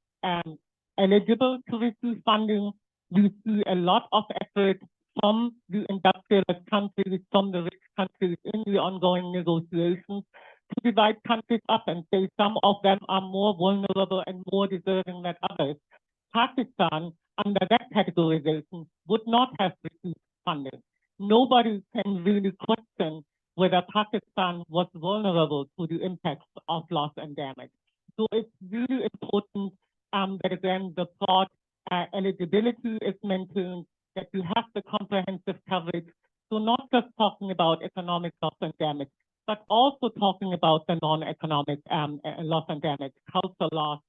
eligible to receive funding. We see a lot of effort from the industrialized countries, from the rich countries in the ongoing negotiations to divide countries up and say some of them are more vulnerable and more deserving than others. Pakistan, under that categorization, would not have received funding. Nobody can really question whether Pakistan was vulnerable to the impacts of loss and damage. So it's really important that, again, the broad eligibility is maintained, that we have the comprehensive coverage. So not just talking about economic loss and damage, but also talking about the non-economic loss and damage, cultural loss,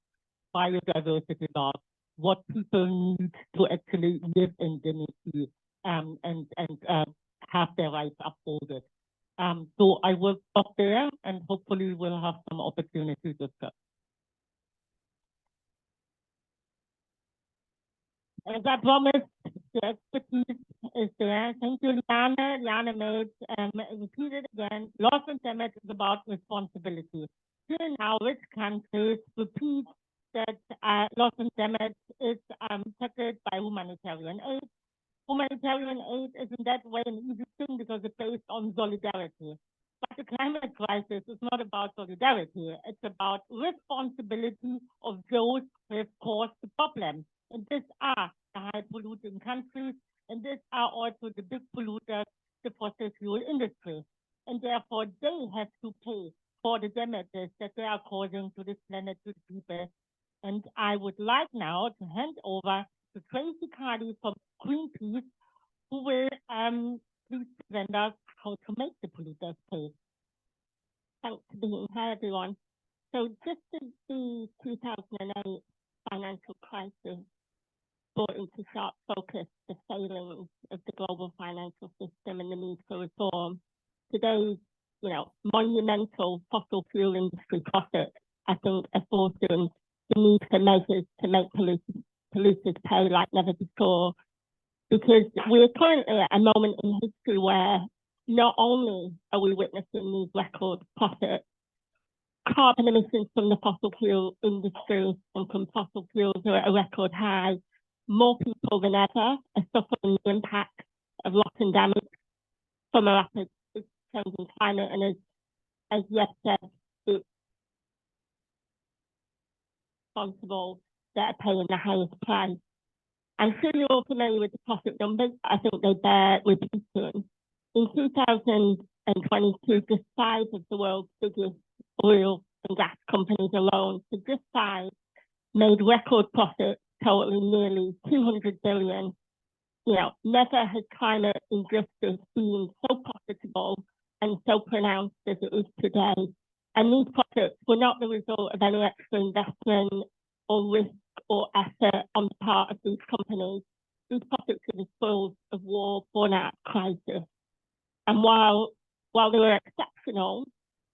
biodiversity loss, what people need to actually live in dignity and have their rights upholded. So I will stop there and hopefully we'll have some opportunity to discuss. As I promised, the expertise is there. Thank you, Liane. Liane made repeated again. Loss and damage is about responsibility. Here now, rich countries repeat that loss and damage is tackled by humanitarian aid. Humanitarian aid is in that way an easy thing because it's based on solidarity. But the climate crisis is not about solidarity. It's about responsibility of those who have caused the problem. And these are the high polluting countries, and these are also the big polluters, the fossil fuel industry. And therefore, they have to pay for the damages that they are causing to this planet, to the people. And I would like now to hand over to Tracy Carty from Greenpeace, who will please present us how to make the polluters pay. Thanks, Sabine. Hi, everyone. So just as the 2008 financial crisis brought into sharp focus the failings of the global financial system and the need for reform, today's, monumental fossil fuel industry profit, I think, are forcing the need for measures to make polluters pay like never before. Because we're currently at a moment in history where not only are we witnessing these record profits, carbon emissions from the fossil fuel industry and from fossil fuels are at a record high. More people than ever are suffering the impact of loss and damage from a rapid changing climate. And as Yeb said, it's responsible that are paying the highest price. I'm sure you're all familiar with the profit numbers. I think they bear repeating. In 2022, just 5 of the world's biggest oil and gas companies alone, so just 5, made record profits totaling nearly 200 billion. Never has climate injustice been so profitable and so pronounced as it is today. And these profits were not the result of any extra investment or risk or effort on the part of these companies. These profits are the spoils of war born out of crisis. And while they were exceptional,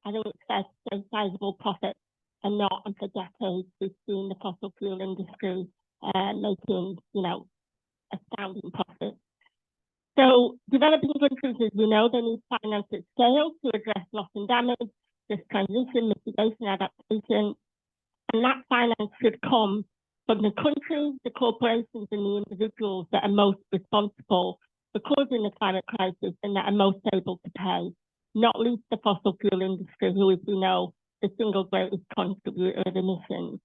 I don't expect those sizable profits and not for decades we've seen the fossil fuel industry making, astounding profits. So developing countries, as we know, they need finance at scale to address loss and damage, this transition, mitigation, adaptation, and that finance should come from the countries, the corporations, and the individuals that are most responsible for causing the climate crisis and that are most able to pay. not least the fossil fuel industry, who, as we know, the single greatest contributor of emissions.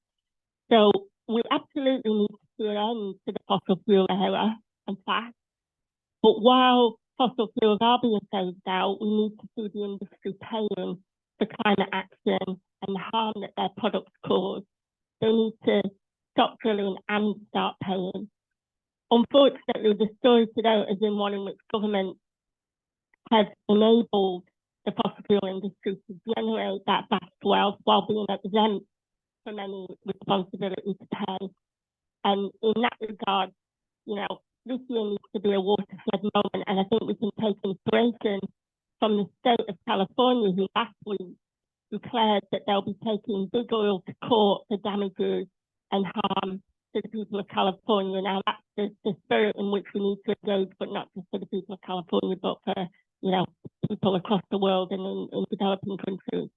So we absolutely need to put an end to the fossil fuel era and fast. But while fossil fuels are being phased out, we need to see the industry paying for climate action and the harm that their products cause. They need to stop drilling and start paying. Unfortunately, the story today is in one in which government has enabled the fossil fuel industry to generate that vast wealth while being exempt from any responsibility to pay. And in that regard, you know, this year needs to be a watershed moment, and I think we can take inspiration from the state of California, who last week declared that they'll be taking big oil to court for damages and harm to the people of California. Now, that's the spirit in which we need to engage, but not just for the people of California, but for, you know, people across the world and in developing countries.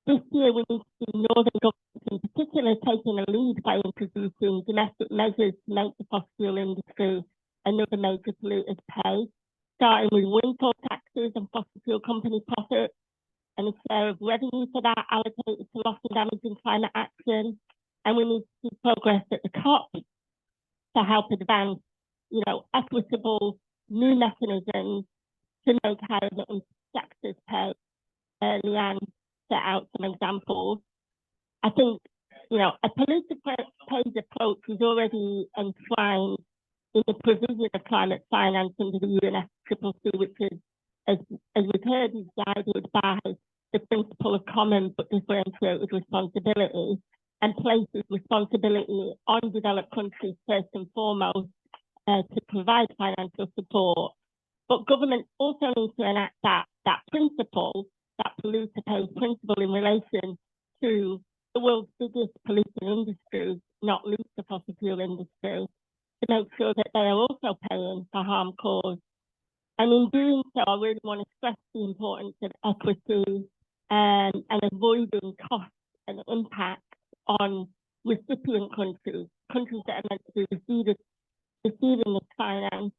This year, we need to see northern governments in particular taking a lead by introducing domestic measures to make the fossil fuel industry another major polluter's pay, starting with windfall taxes and fossil fuel company profits, and a share of revenue for that allocated to loss and damage and climate action. And we need to see progress at the COP to help advance, you know, equitable new mechanisms to make higher taxes pay. Liane set out some examples. I think, you know, a polluter pays approach is already enshrined in the provision of climate finance under the UNFCCC, which is, as we've heard, is guided by the principle of common but differentiated responsibility, and places responsibility on developed countries first and foremost to provide financial support. But governments also need to enact that principle, that polluter pays principle, in relation to the world's biggest polluting industries, not least the fossil fuel industry, to make sure that they are also paying for harm caused. And in doing so, I really want to stress the importance of equity and avoiding costs and impact on recipient countries that are meant to be receiving this finance,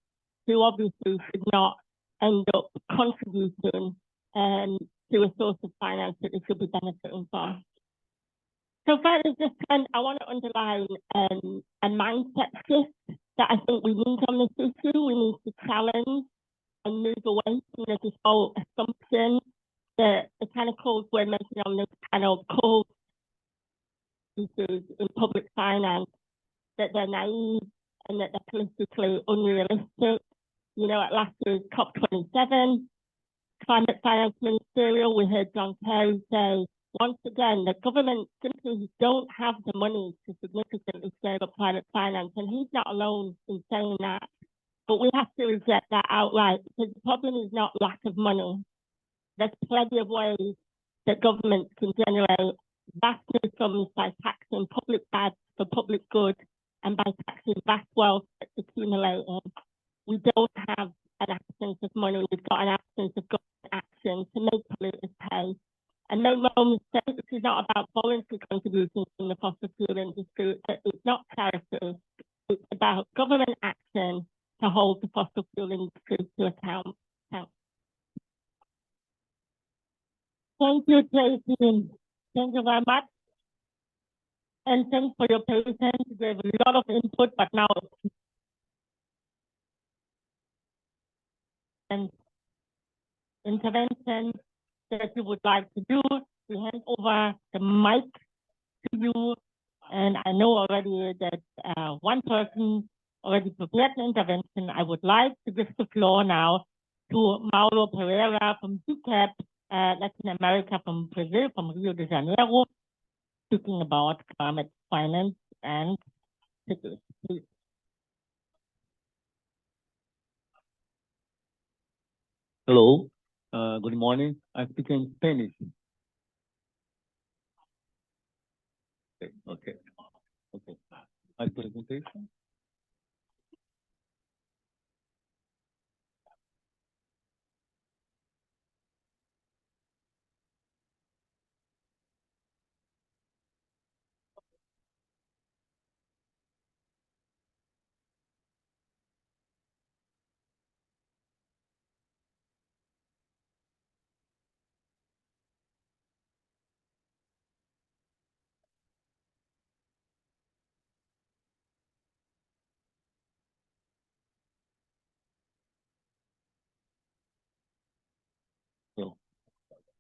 who obviously should not end up contributing to a source of finance that they should be benefiting from. So far as this trend, I want to underline a mindset shift that I think we need on this issue. We need to challenge and move away from the default assumption that the kind of calls we're making on this panel call issues in public finance, that they're naive and that they're politically unrealistic. You know, at last year's COP27, Climate Finance Ministerial, we heard John Kerry say once again that governments simply don't have the money to significantly scale up climate finance, and he's not alone in saying that. But we have to reject that outright, because the problem is not lack of money. There's plenty of ways that governments can generate vast new sums by taxing public bad for public good and by taxing vast wealth that's accumulating. We don't have an absence of money, we've got an absence of government action to make polluters pay. And no mistake, this is not about voluntary contributions from the fossil fuel industry. It's not charity. It's about government action to hold the fossil fuel industry to account. Thank you, Tracy. Thank you very much. And thanks for your patience. We have a lot of input, but now and intervention that you would like to do, we hand over the mic to you. And I know already that one person already prepared the intervention. I would like to give the floor now to Mauro Pereira from CCAP, Latin America, from Brazil, from Rio de Janeiro, speaking about climate finance and cities. Please. Hello, good morning. I speak in Spanish. Okay. My presentation.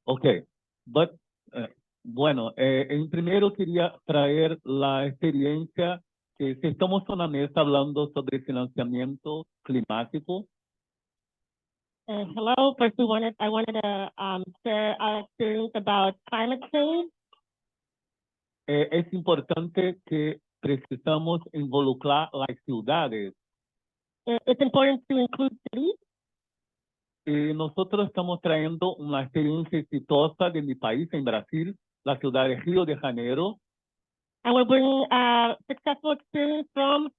Okay, but, bueno, en primero quería traer la experiencia que si estamos en una mesa hablando sobre financiamiento climático, Hello. First, I wanted to share our experience about climate change. es importante que precisamos involucrar las ciudades. It's important to include cities. Nosotros estamos trayendo una experiencia exitosa de mi país, en Brasil, la ciudad de Río de Janeiro. And we're bringing a successful experience from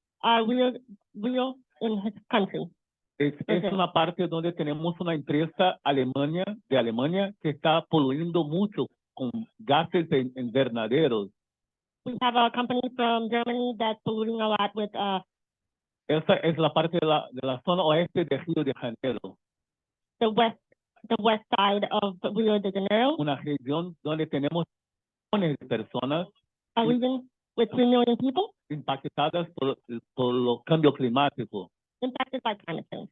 Rio in his country. Es una parte donde tenemos una empresa de Alemania que está poluindo mucho con gases invernaderos. We have a company from Germany that's polluting a lot with Esa es la parte de la zona oeste de Río de Janeiro. the west side of Rio de Janeiro. Una región donde tenemos millones de personas A region with 3 million people impactadas por el cambio climático. impacted by climate change.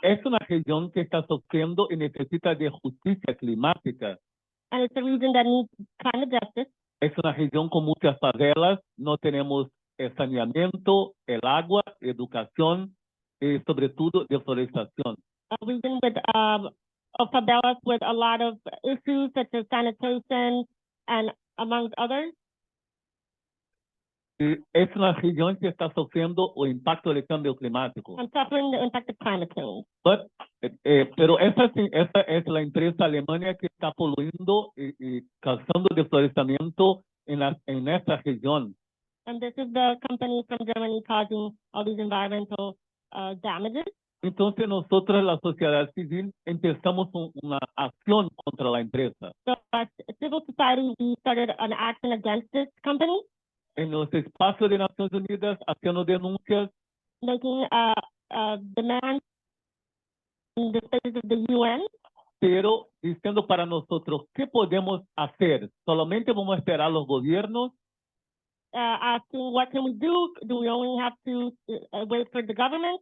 Es una región que está sufriendo y necesita de justicia climática. And it's a region that needs climate justice. Es una región con muchas favelas, no tenemos saneamiento, el agua, educación y sobre todo deforestación. A region with of favelas with a lot of issues such as sanitation and amongst others. Es una región que está sufriendo el impacto del cambio climático. And suffering the impact of climate change. Pero esa es la empresa alemana que está poluindo y causando deforestamiento en esta región. And this is the company from Germany causing all these environmental damages. Entonces nosotros, la sociedad civil, empezamos una acción contra la empresa. So as civil society, we started an action against this company, En los espacios de Naciones Unidas, haciendo denuncias, making demands in the spaces of the UN, pero diciendo para nosotros, ¿qué podemos hacer? ¿Solamente vamos a esperar a los gobiernos? asking what can we do? Do we only have to wait for the government?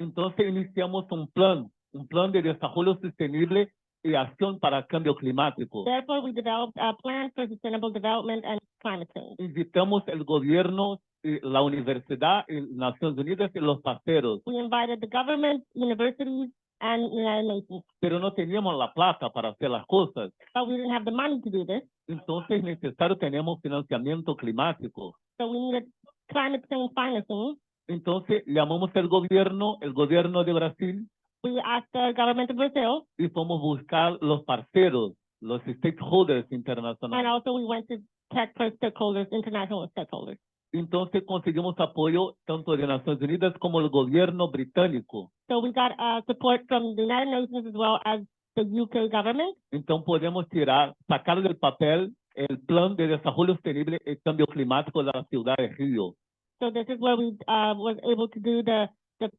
Entonces iniciamos un plan de desarrollo sostenible y acción para el cambio climático. Therefore, we developed a plan for sustainable development and climate change. Invitamos el gobierno, la universidad, Naciones Unidas y los parceros. We invited the government, universities, and United Nations. Pero no teníamos la plata para hacer las cosas. But we didn't have the money to do this. Entonces es necesario tenemos financiamiento climático. So we needed climate change financing. Entonces llamamos al gobierno de Brasil, We asked the government of Brazil, y fuimos buscar los parceros, los stakeholders and internacionales. also we went to check for stakeholders, international stakeholders. Entonces conseguimos apoyo tanto de Naciones Unidas como el gobierno británico. So we got support from the United Nations as well as the UK government. Entonces podemos sacar del papel el plan de desarrollo sostenible y cambio climático de la ciudad de Río. So this is where we was able to do the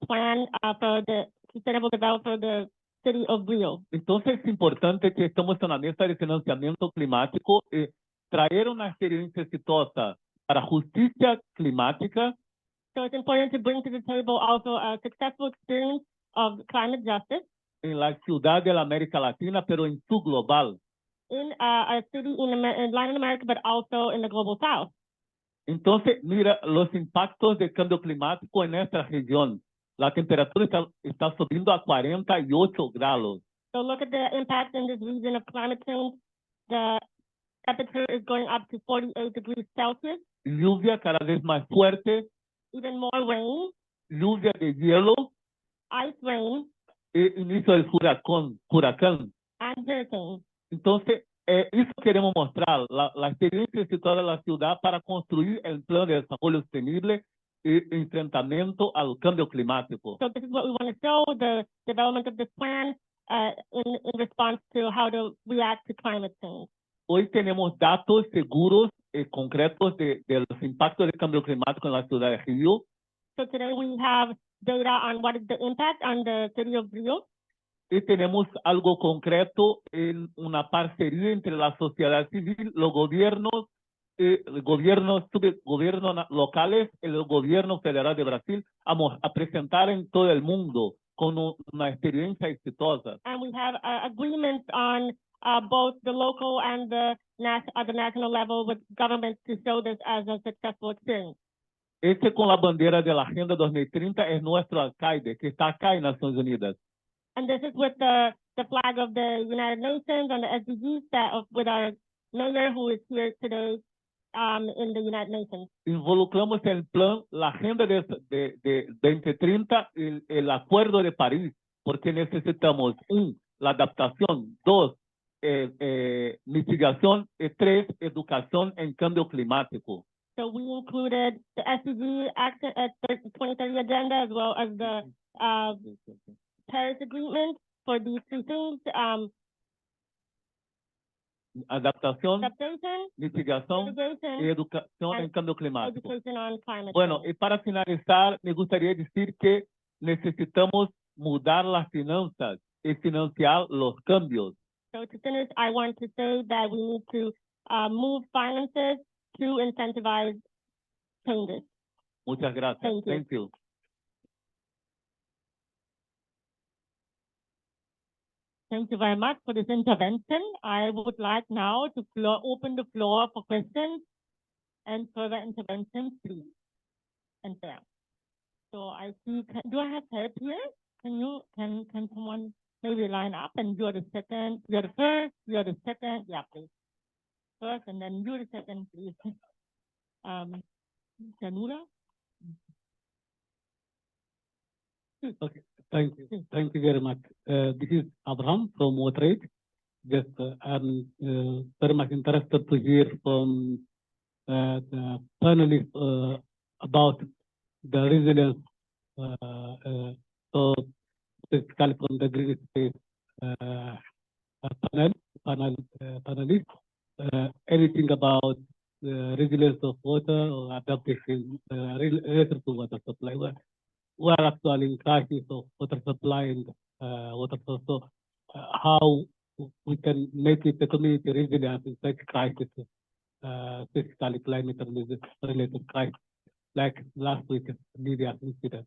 plan for the sustainable development for the city of Rio. Entonces es importante que estamos en la mesa de financiamiento climático y traer una experiencia exitosa para justicia climática. So it's important to bring to the table also a successful experience of climate justice En la ciudad de la América Latina, pero en su global. in a city in Latin America, but also in the global south. Entonces, mira los impactos del cambio climático en esta región. La temperatura está subiendo a 48 grados. So look at the impact in this region of climate change. The temperature is going up to 48 degrees Celsius, Lluvia cada vez más fuerte, even more rain, lluvia de hielo ice rain, e inicio del huracán. and hurricanes. Entonces, eso queremos mostrar, la experiencia exitosa de la ciudad para construir el plan de desarrollo sostenible y enfrentamiento al cambio climático. So this is what we want to show, the development of this plan in response to how to react to climate change. Hoy tenemos datos seguros y concretos de los impactos del cambio climático en la ciudad de Río. So today we have data on what is the impact on the city of Rio. Y tenemos algo concreto en una parcería entre la sociedad civil, los gobiernos, gobiernos locales y el gobierno federal de Brasil a presentar en todo el mundo con una experiencia exitosa. And we have agreements on both the local and the national level with governments to show this as a successful experience. Este con la bandera de la Agenda 2030 es nuestro alcalde, que está acá en Naciones Unidas. And this is with the flag of the United Nations and the SDGs with our mayor who is here today in the United Nations. Involucramos el plan, la Agenda de 2030 y el Acuerdo de París, porque necesitamos, la adaptación, 2, mitigación, y 3, educación en cambio climático. So we included the SDG 2030 agenda as well as the Paris Agreement for these two things. Adaptación, mitigación y educación en cambio climático. Bueno, y para finalizar, me gustaría decir que necesitamos mudar las finanzas y financiar los cambios. So to finish, I want to say that we need to move finances to incentivize changes. Muchas gracias. Thank you. Thank you very much for this intervention. I would like now to open the floor for questions and further interventions, please. And there. So I see, do I have help here? Can someone maybe line up and you're the second, you're the first, you're the second, yeah, please. First and then you're the second, please. Carola? Okay, thank you. Thank you very much. This is Abraham from WaterAid. Just I'm very much interested to hear from the panelists about the resilience. So specifically from the Greenpeace panelists, anything about the resilience of water or adaptation related to water supply. We are actually in crisis of water supply and water source. So how we can make it a community resilient in such crisis, specifically climate-related crisis, like last week, Mejia incident,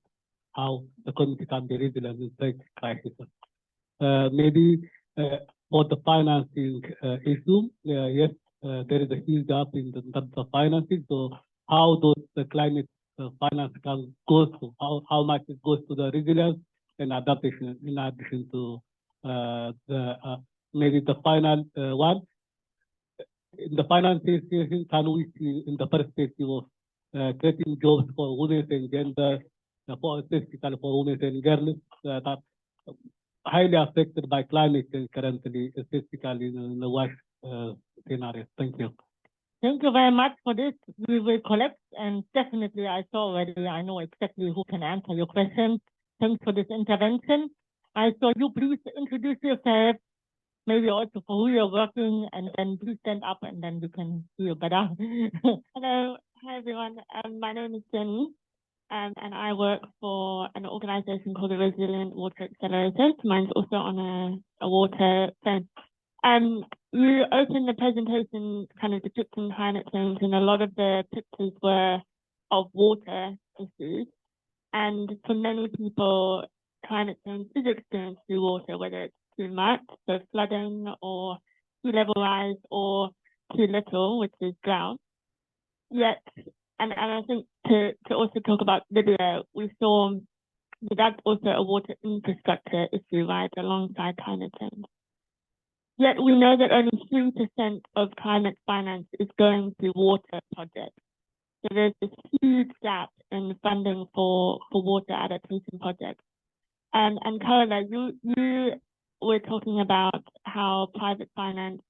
how the community can be resilient in such crisis. Maybe for the financing issue, yes, there is a huge gap in terms of financing. So how does the climate finance can go to, how much it goes to the resilience and adaptation in addition to maybe the final one. In the financing situation, can we see in the perspective of creating jobs for women and gender, specifically for women and girls that are highly affected by climate change currently, specifically in the West scenario? Thank you. Thank you very much for this. We will collect, and definitely I saw already, I know exactly who can answer your questions. Thanks for this intervention. I saw you please introduce yourself, maybe also for who you're working, and then please stand up and then you can hear better. Hello, hi everyone. My name is Jenny, and I work for an organization called the Resilient Water Accelerator. Mine's also on a water fence. We opened the presentation kind of depicting climate change, and a lot of the pictures were of water issues. And for many people, climate change is experienced through water, whether it's too much, so flooding, or sea level rise, or too little, which is drought. Yet, and I think to also talk about Libya, we saw that that's also a water infrastructure issue, right, alongside climate change. Yet we know that only 3% of climate finance is going to water projects. So there's this huge gap in funding for water adaptation projects. And Carola, you were talking about how private finance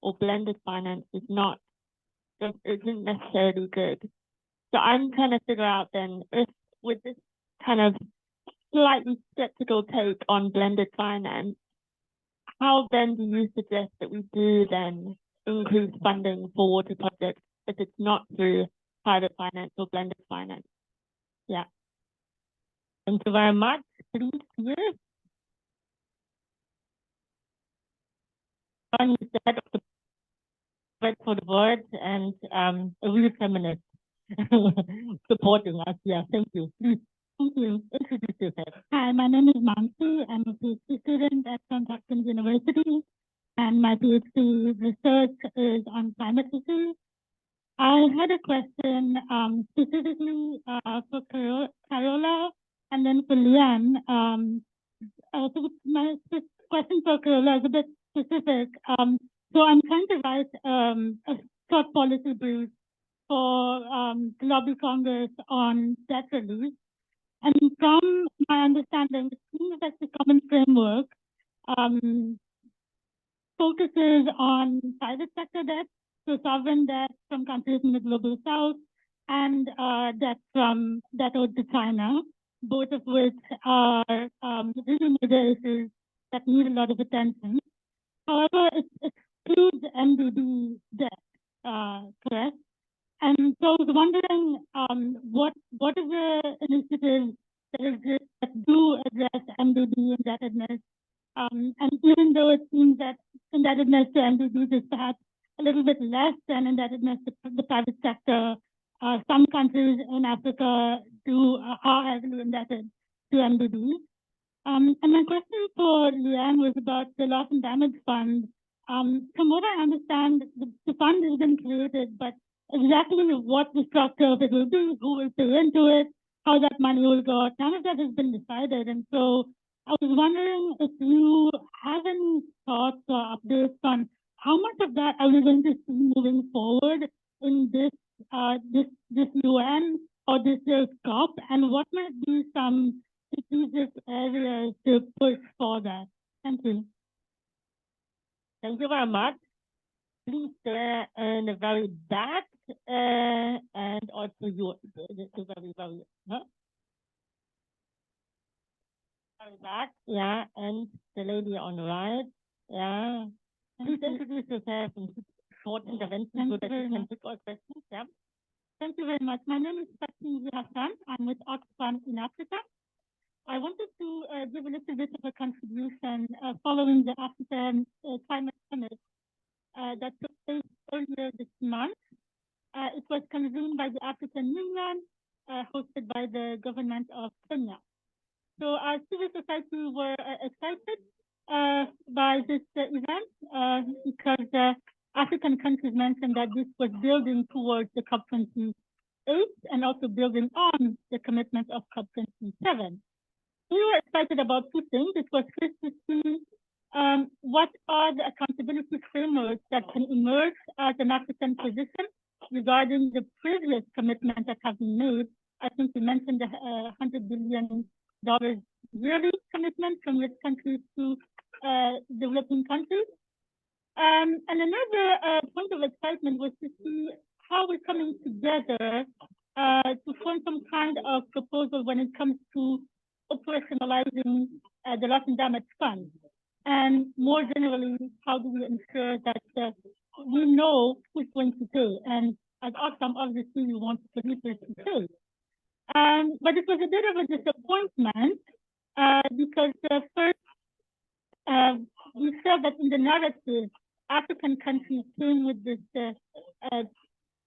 or blended finance isn't necessarily good. So I'm trying to figure out then, if with this kind of slightly skeptical take on blended finance, how then do you suggest that we do then increase funding for water projects if it's not through private finance or blended finance? Yeah. Thank you very much. Please, here. On the head of the for the word and a real feminist supporting us. Yeah, thank you. Please. Thank you. Introduce yourself. Hi, my name is Mansi. I'm a PhD student at Johns Hopkins University, and my PhD research is on climate issues. I had a question specifically for Carola and then for Liane. So my question for Carola is a bit specific. So I'm trying to write a short policy brief for the Lobby Congress on debt relief. And from my understanding, it seems that the common framework focuses on private sector debt, so sovereign debt from countries in the global south, and debt owed to China, both of which are really major issues that need a lot of attention. However, it excludes MDB debt, correct? And so I was wondering, what are the initiatives that exist that do address MDB indebtedness? And even though it seems that indebtedness to MDBs is perhaps a little bit less than indebtedness to the private sector, some countries in Africa are heavily indebted to MDBs. And my question for Liane was about the loss and damage fund. From what I understand, the fund has been created, but exactly what the structure of it will be, who will pay into it, how that money will go, none of that has been decided. And so I was wondering if you have any thoughts or updates on how much of that are we going to see moving forward in this UN or this year's COP, and what might be some strategic areas to push for that? Thank you. Thank you very much. Please stay in the very back, and also you, the very, very back, yeah, and the lady on the right, yeah. Please introduce yourself and short intervention so that you can pick all questions, yeah. Thank you very much. My name is Sabine. I'm with Oxfam in Africa. I wanted to give a little bit of a contribution following the African Climate Summit that took place earlier this month. It was convened by the African Union, hosted by the government of Kenya. So our civil society were excited by this event because African countries mentioned that this was building towards the COP28 and also building on the commitment of COP27. We were excited about two things. It was first to see what are the accountability frameworks that can emerge as an African position regarding the previous commitments that have been made. I think you mentioned the $100 billion yearly commitment from rich countries to developing countries. And another point of excitement was to see how we're coming together to form some kind of proposal when it comes to operationalizing the loss and damage fund. And more generally, how do we ensure that we know who's going to pay? And as Oxfam, obviously, we want polluters to pay. But it was a bit of a disappointment because first, we said that in the narrative, African countries came with this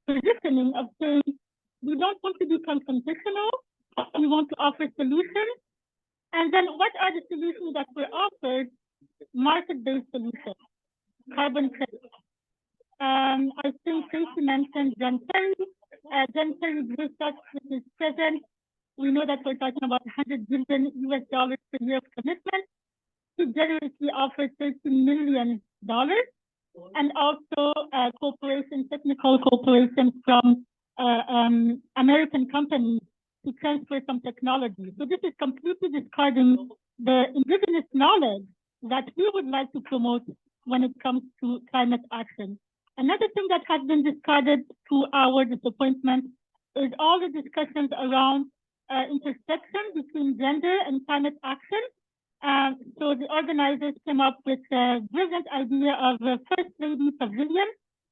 positioning of saying, we don't want to be confrontational, we want to offer solutions. And then what are the solutions that were offered? Market-based solutions, carbon credits. I think Tracy mentioned John Kerry. John Kerry briefed us with his presence. We know that we're talking about $100 billion per year of commitment to generously offer $13 million, and also technical cooperation from American companies to transfer some technology. So this is completely discarding the indigenous knowledge that we would like to promote when it comes to climate action. Another thing that has been discarded to our disappointment is all the discussions around intersection between gender and climate action. So the organizers came up with a brilliant idea of a First Lady Pavilion,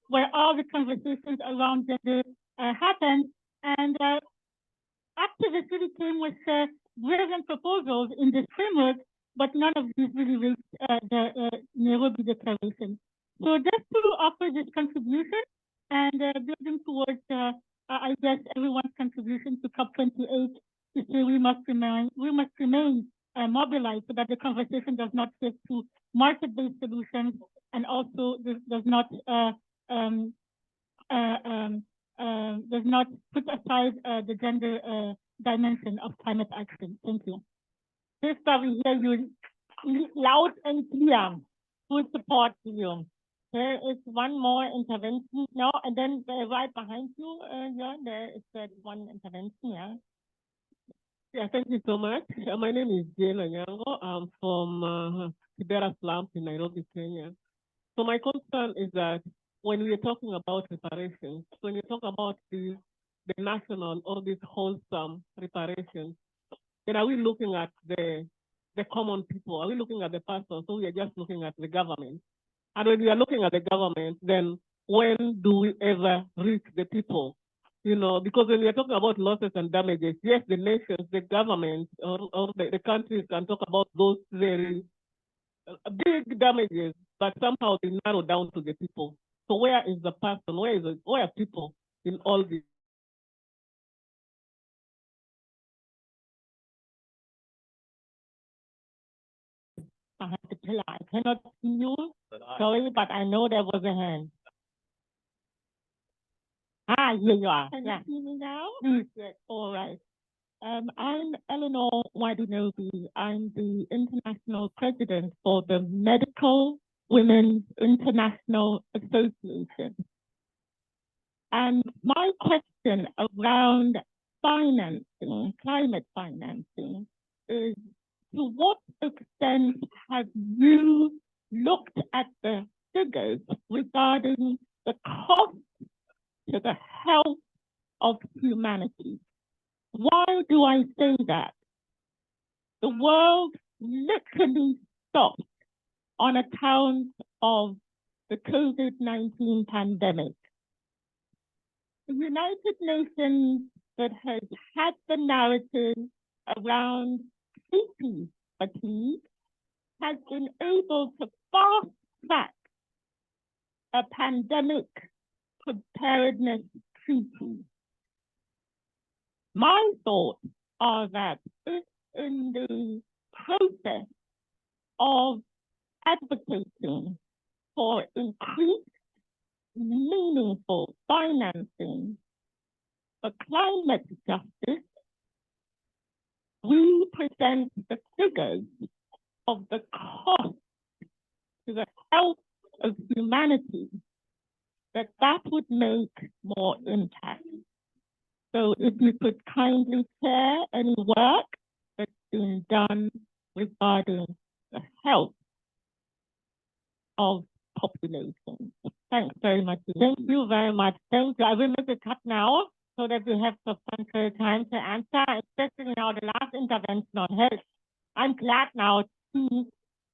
where all the conversations around gender happen. And activists really came with brilliant proposals in this framework, but none of these really reached the Nairobi Declaration. So just to offer this contribution and building towards, I guess, everyone's contribution to COP28 to say we must remain mobilized so that the conversation does not shift to market-based solutions and also does not put aside the gender dimension of climate action. Thank you. Sister, we hear you loud and clear. Full support to you. There is one more intervention now, and then right behind you, there is that one intervention, yeah. Yeah, thank you so much. My name is Liane. I'm from Kibera slums in Nairobi, Kenya. So my concern is that when we are talking about reparations, when you talk about the national or these wholesome reparations, then are we looking at the common people? Are we looking at the person? So we are just looking at the government. And when we are looking at the government, then when do we ever reach the people? You know, because when we are talking about losses and damages, yes, the nations, the governments, or the countries can talk about those very big damages, but somehow they narrow down to the people. So where is the person? Where are people in all this? I have to tell I cannot see you. Sorry, but I know there was a hand. Ah, here you are. Can Yeah. you see me now? Yes, all right. I'm Eleanor Wadinobi. I'm the international president for the Medical Women's International Association. And my question around financing, climate financing, is to what extent have you looked at the figures regarding the cost to the health of humanity? Why do I say that? The world literally stopped on account of the COVID-19 pandemic. The United Nations that has had the narrative around treaty fatigue has been able to fast track a pandemic preparedness treaty. My thoughts are that if in the process of advocating for increased meaningful financing for climate justice, we present the figures of the cost to the health of humanity, that would make more impact. So if you could kindly share any work that's been done regarding the health of population. Thanks very much. Thank you very much. Thank you. I will make a cut now so that we have substantial time to answer, especially now the last intervention on health. I'm glad now to see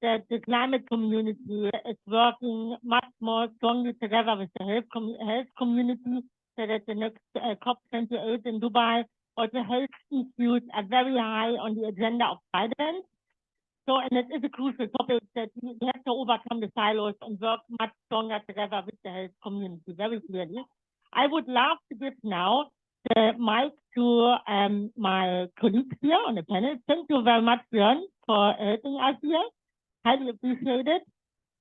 that the climate community is working much more strongly together with the health community, so that the next COP28 in Dubai, also health issues are very high on the agenda of Biden. So, and it is a crucial topic that we have to overcome the silos and work much stronger together with the health community, very clearly. I would love to give now the mic to my colleagues here on the panel. Thank you very much, Liane, for helping us here. Highly appreciate it.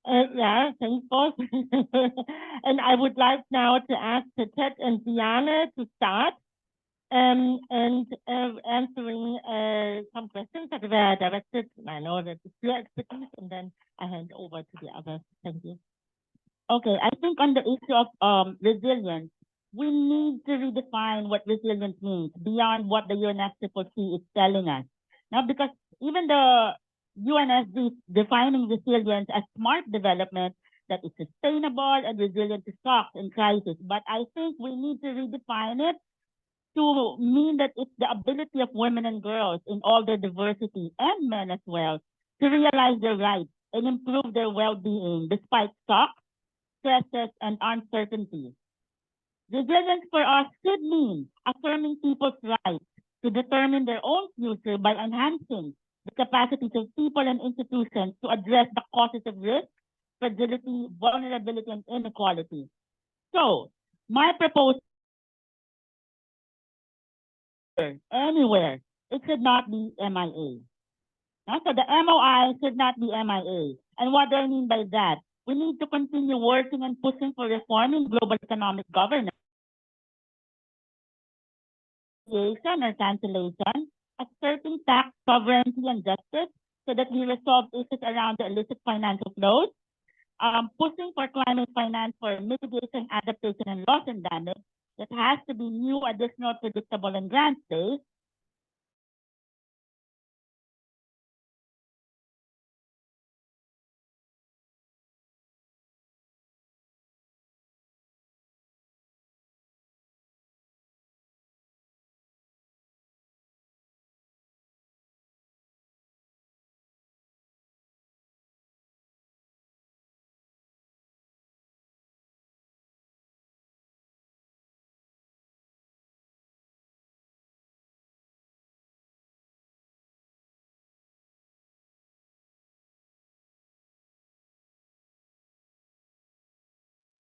Yeah, thanks, boss. And I would like now to ask Tetet and Liane to start and answering some questions that were directed. I know that it's your expertise, and then I hand over to the others. Thank you. Okay, I think on the issue of resilience, we need to redefine what resilience means beyond what the UNFCCC is telling us. Now, because even the UNSC is defining resilience as smart development that is sustainable and resilient to shocks and crisis. But I think we need to redefine it to mean that it's the ability of women and girls in all their diversity, and men as well, to realize their rights and improve their well-being despite shocks, stresses, and uncertainties. Resilience for us should mean affirming people's rights to determine their own future by enhancing the capacities of people and institutions to address the causes of risk, fragility, vulnerability, and inequality. So, my proposal anywhere it should not be MIA. So the MOI should not be MIA. And what do I mean by that? We need to continue working and pushing for reforming global economic governance, or cancellation, asserting tax sovereignty and justice so that we resolve issues around the illicit financial flows, pushing for climate finance for mitigation, adaptation, and loss and damage that has to be new, additional, predictable, and grant-based.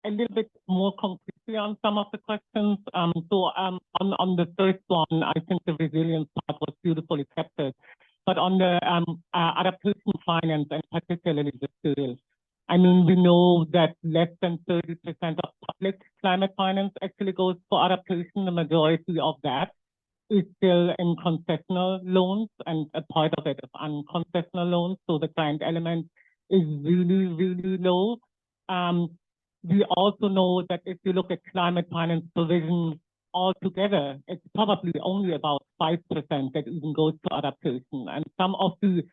A little bit more concretely on some of the questions. On the first one, I think the resilience part was beautifully captured. But on the adaptation finance, and particularly the skills, I mean, we know that less than 30% of public climate finance actually goes for adaptation. The majority of that is still in concessional loans, and a part of it is unconcessional loans. So the client element is really, really low. We also know that if you look at climate finance provision altogether, it's probably only about 5% that even goes to adaptation. And some of the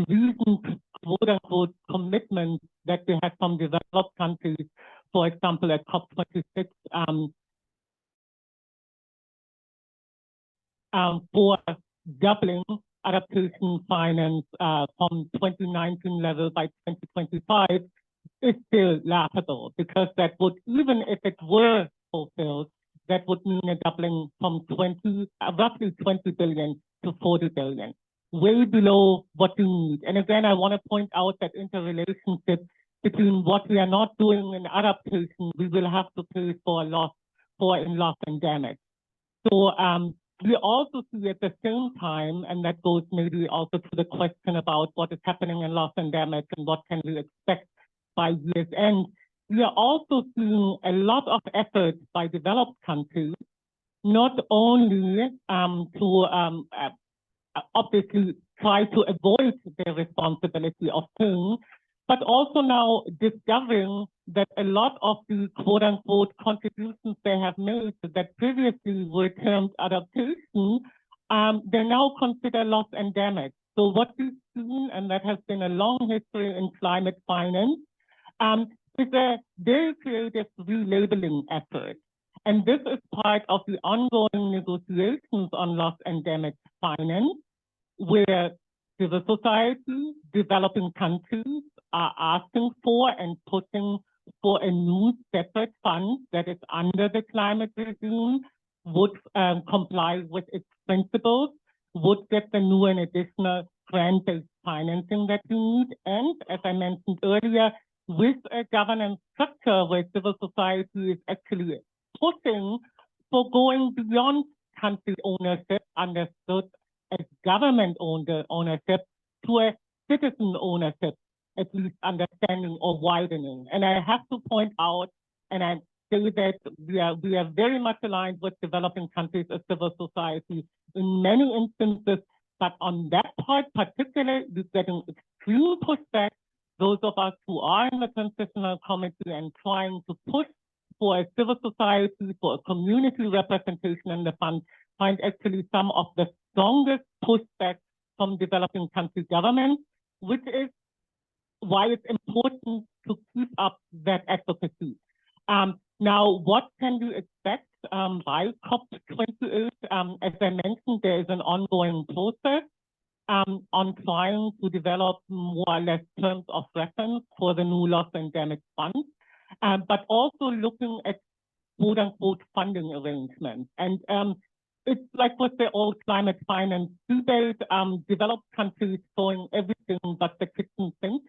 recent quote-unquote commitments that we had from developed countries, for example, at COP26, for doubling adaptation finance from 2019 level by 2025, is still laughable, because that would, even if it were fulfilled, that would mean a doubling from roughly 20 billion to 40 billion, way below what you need. And again, I want to point out that interrelationship between what we are not doing in adaptation, we will have to pay for loss and damage. So we also see at the same time, and that goes maybe also to the question about what is happening in loss and damage and what can we expect by year's end, we are also seeing a lot of effort by developed countries, not only to obviously try to avoid their responsibility of paying, but also now discovering that a lot of the quote-unquote contributions they have made that previously were termed adaptation, they're now considered loss and damage. So what we've seen, and that has been a long history in climate finance, is a very creative relabeling effort. And this is part of the ongoing negotiations on loss and damage finance, where civil society, developing countries are asking for and pushing for a new separate fund that is under the climate regime, would comply with its principles, would get the new and additional grant-based financing that we need, and as I mentioned earlier, with a governance structure where civil society is actually pushing for going beyond country ownership, understood as government ownership, to a citizen ownership, at least understanding or widening. And I have to point out, and I say that we are very much aligned with developing countries as civil society in many instances, but on that part particularly, we're getting extreme pushback. Those of us who are in the transitional committee and trying to push for a civil society, for a community representation in the fund, find actually some of the strongest pushback from developing country governments, which is why it's important to keep up that advocacy. Now, what can you expect by COP28? As I mentioned, there is an ongoing process on trying to develop more or less terms of reference for the new loss and damage fund, but also looking at quote-unquote funding arrangements. And it's like with the old climate finance debate, developed countries throwing everything but the kitchen sink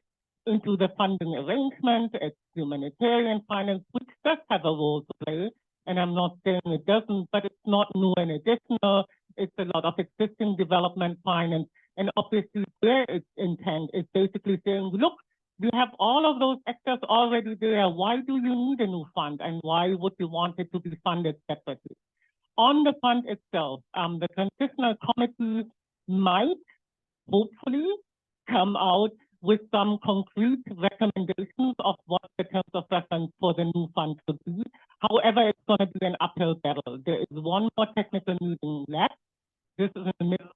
into the funding arrangement. It's humanitarian finance, which does have a role to play, and I'm not saying it doesn't, but it's not new and additional. it's a lot of existing development finance. And obviously their intent is basically saying, look, we have all of those actors already there. Why do you need a new fund? And why would you want it to be funded separately? On the fund itself, the transitional committee might hopefully come out with some concrete recommendations of what the terms of reference for the new fund should be. However, it's going to be an uphill battle. There is one more technical meeting left. This is in the middle.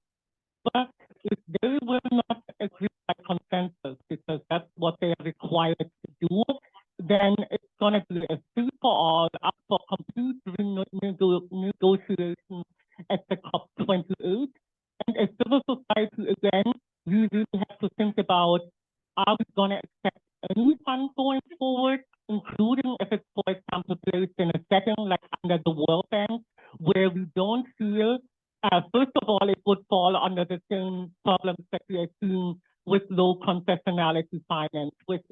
But if they will not agree by consensus, because that's what they are required to do, then it's going to be a free-for-all, up for complete negotiation at the COP28. And as civil society, again, we really have to think about, are we going to accept any fund going forward, including if it's, for example, placed in a setting like under the World Bank, where we don't feel, first of all, it would fall under the same problems that we are seeing with low concessionality finance, with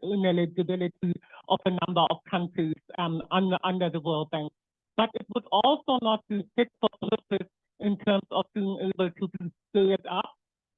ineligibility of a number of countries under the World Bank. But it would also not be fit for purpose in terms of being able to be scaled up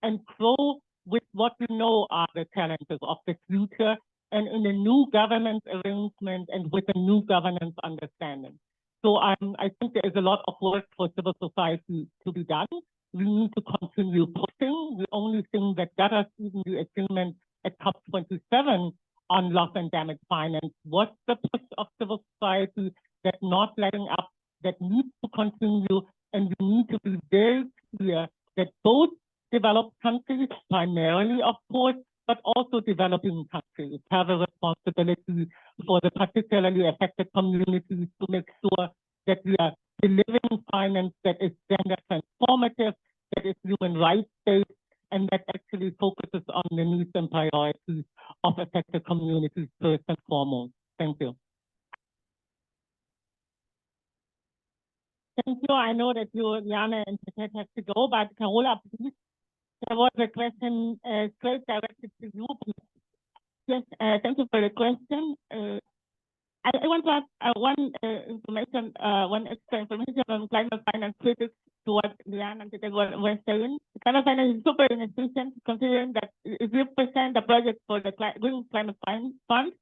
and grow with what we know are the challenges of the future and in a new governance arrangement and with a new governance understanding. So I think there is a lot of work for civil society to be done. We need to continue pushing. The only thing that got us even the agreement at COP27 on loss and damage finance was the push of civil society that not letting up, that needs to continue, and we need to be very clear that both developed countries, primarily of course, but also developing countries have a responsibility for the particularly affected communities to make sure that we are delivering finance that is gender transformative, that is human rights based, and that actually focuses on the needs and priorities of affected communities first and foremost. Thank you. Thank you. I know that you, Liane, and Tetet have to go, but Carola, please. There was a question straight directed to you, please. Yes, thank you for the question. I want to add one extra information on climate finance critics to what Liane and Tetet were saying. Climate finance is super inefficient, considering that if you present a project for the Green Climate Fund,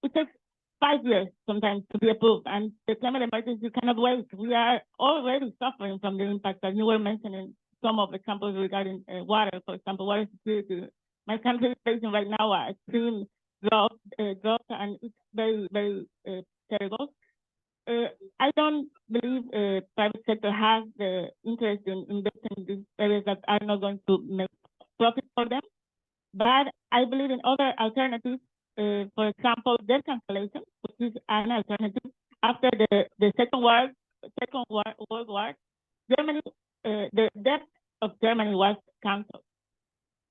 it takes 5 years sometimes to be approved, and the climate emergency cannot wait. We are already suffering from the impact that you were mentioning. Some of the examples regarding water, for example, water security. My country is facing right now an extreme drought, and it's very, very terrible. I don't believe private sector has the interest in investing in these areas that are not going to make profit for them. But I believe in other alternatives. For example, debt cancellation, which is an alternative. After the Second World War, Germany, the debt of Germany was canceled.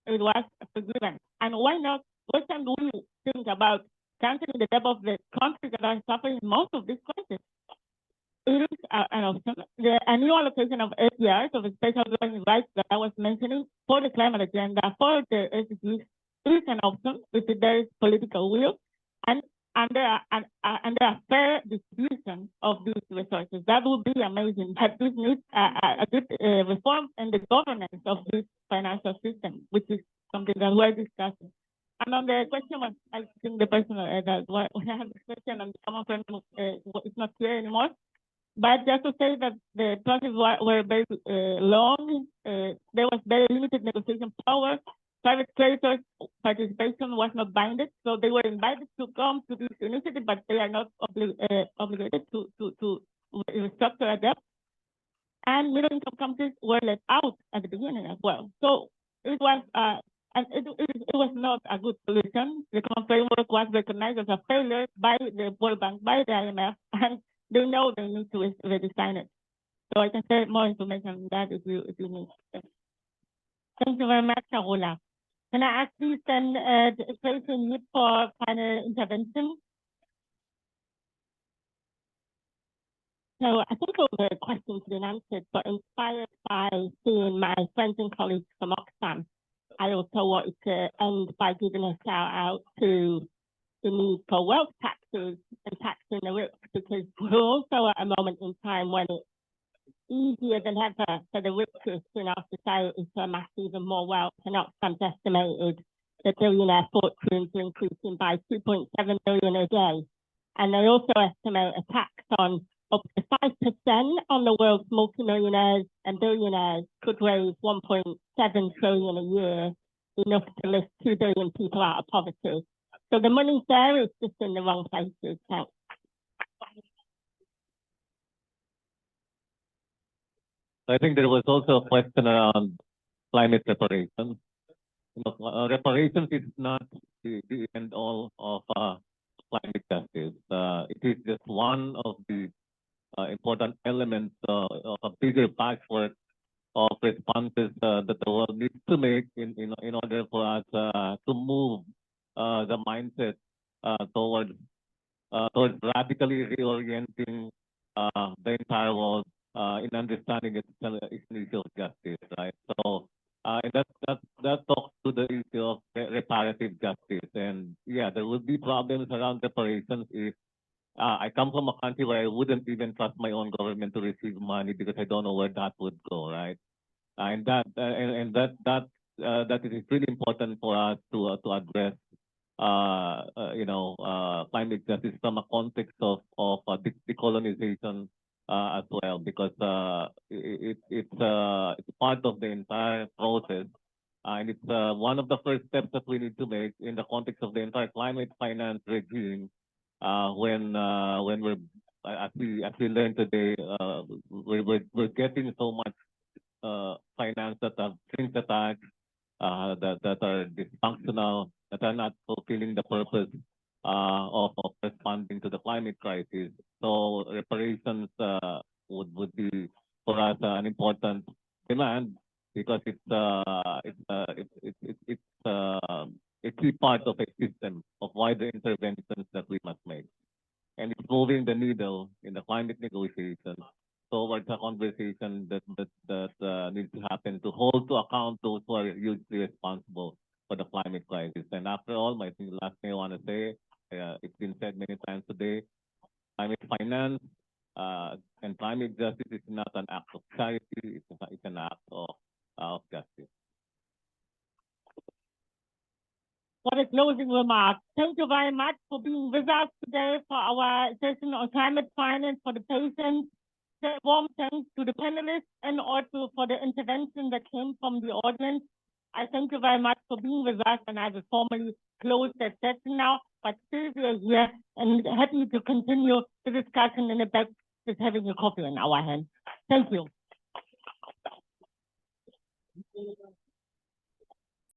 It was forgiven. And what can we think about canceling the debt of the countries that are suffering most of this crisis? It is an option. The annual allocation of SDRs, of special dwelling rights that I was mentioning, for the climate agenda, for the SDGs, is an option if there is political will and under a fair distribution of these resources. That would be amazing. But this needs a good reform in the governance of this financial system, which is something that we're discussing. And on the question of, I think the person that we have this question and the common friend is not here anymore. But just to say that the process were very long, there was very limited negotiation power. Private creditors' participation was not binded, so they were invited to come to this initiative, but they are not obligated to restructure a debt. And middle-income countries were let out at the beginning as well. So it was, and it was not a good solution. The common framework was recognized as a failure by the World Bank, by the IMF, and they know they need to redesign it. So I can share more information on that if you need. Thank you very much, Carola. Can I ask please then Tracy and Yeb for final intervention? So I think all the questions have been answered, but inspired by seeing my friends and colleagues from Oxfam, I also wanted to end by giving a shout out to the need for wealth taxes and taxing the rich, because we're also at a moment in time when easier than ever for the richest in our society to amass even more wealth, and Oxfam's estimated that billionaire fortunes are increasing by 2.7 billion a day. And they also estimate a tax on up to 5% on the world's multimillionaires and billionaires could raise 1.7 trillion a year, enough to lift 2 billion people out of poverty. So the money's there, it's just in the wrong places. Thanks. I think there was also a question around climate reparations. Reparations is not the end all of climate justice. It is just one of the important elements of a bigger patchwork of responses that the world needs to make in order for us to move the mindset towards radically reorienting the entire world in understanding its issue of justice, right? So and that talks to the issue of reparative justice. And yeah, there will be problems around reparations if I come from a country where I wouldn't even trust my own government to receive money because I don't know where that would go, right? And that is really important for us to address climate justice from a context of decolonization as well, because it's part of the entire process, and it's one of the first steps that we need to make in the context of the entire climate finance regime. When we're as we learned today, we're getting so much finance that have strings attached, that are dysfunctional, that are not fulfilling the purpose of responding to the climate crisis. So reparations would be for us an important demand, because it's a key part of a system of wider interventions that we must make. And it's moving the needle in the climate negotiations towards a conversation that needs to happen to hold to account those who are hugely responsible for the climate crisis. And after all, I think the last thing I want to say, it's been said many times today, climate finance and climate justice is not an act of charity, it's an act of justice. What a closing remark. Thank you very much for being with us today for our session on climate finance, for the patience. Warm thanks to the panelists and also for the intervention that came from the audience. I thank you very much for being with us, and I will formally close that session now. But still, we are here and happy to continue the discussion in the back with having a coffee in our hands. Thank you.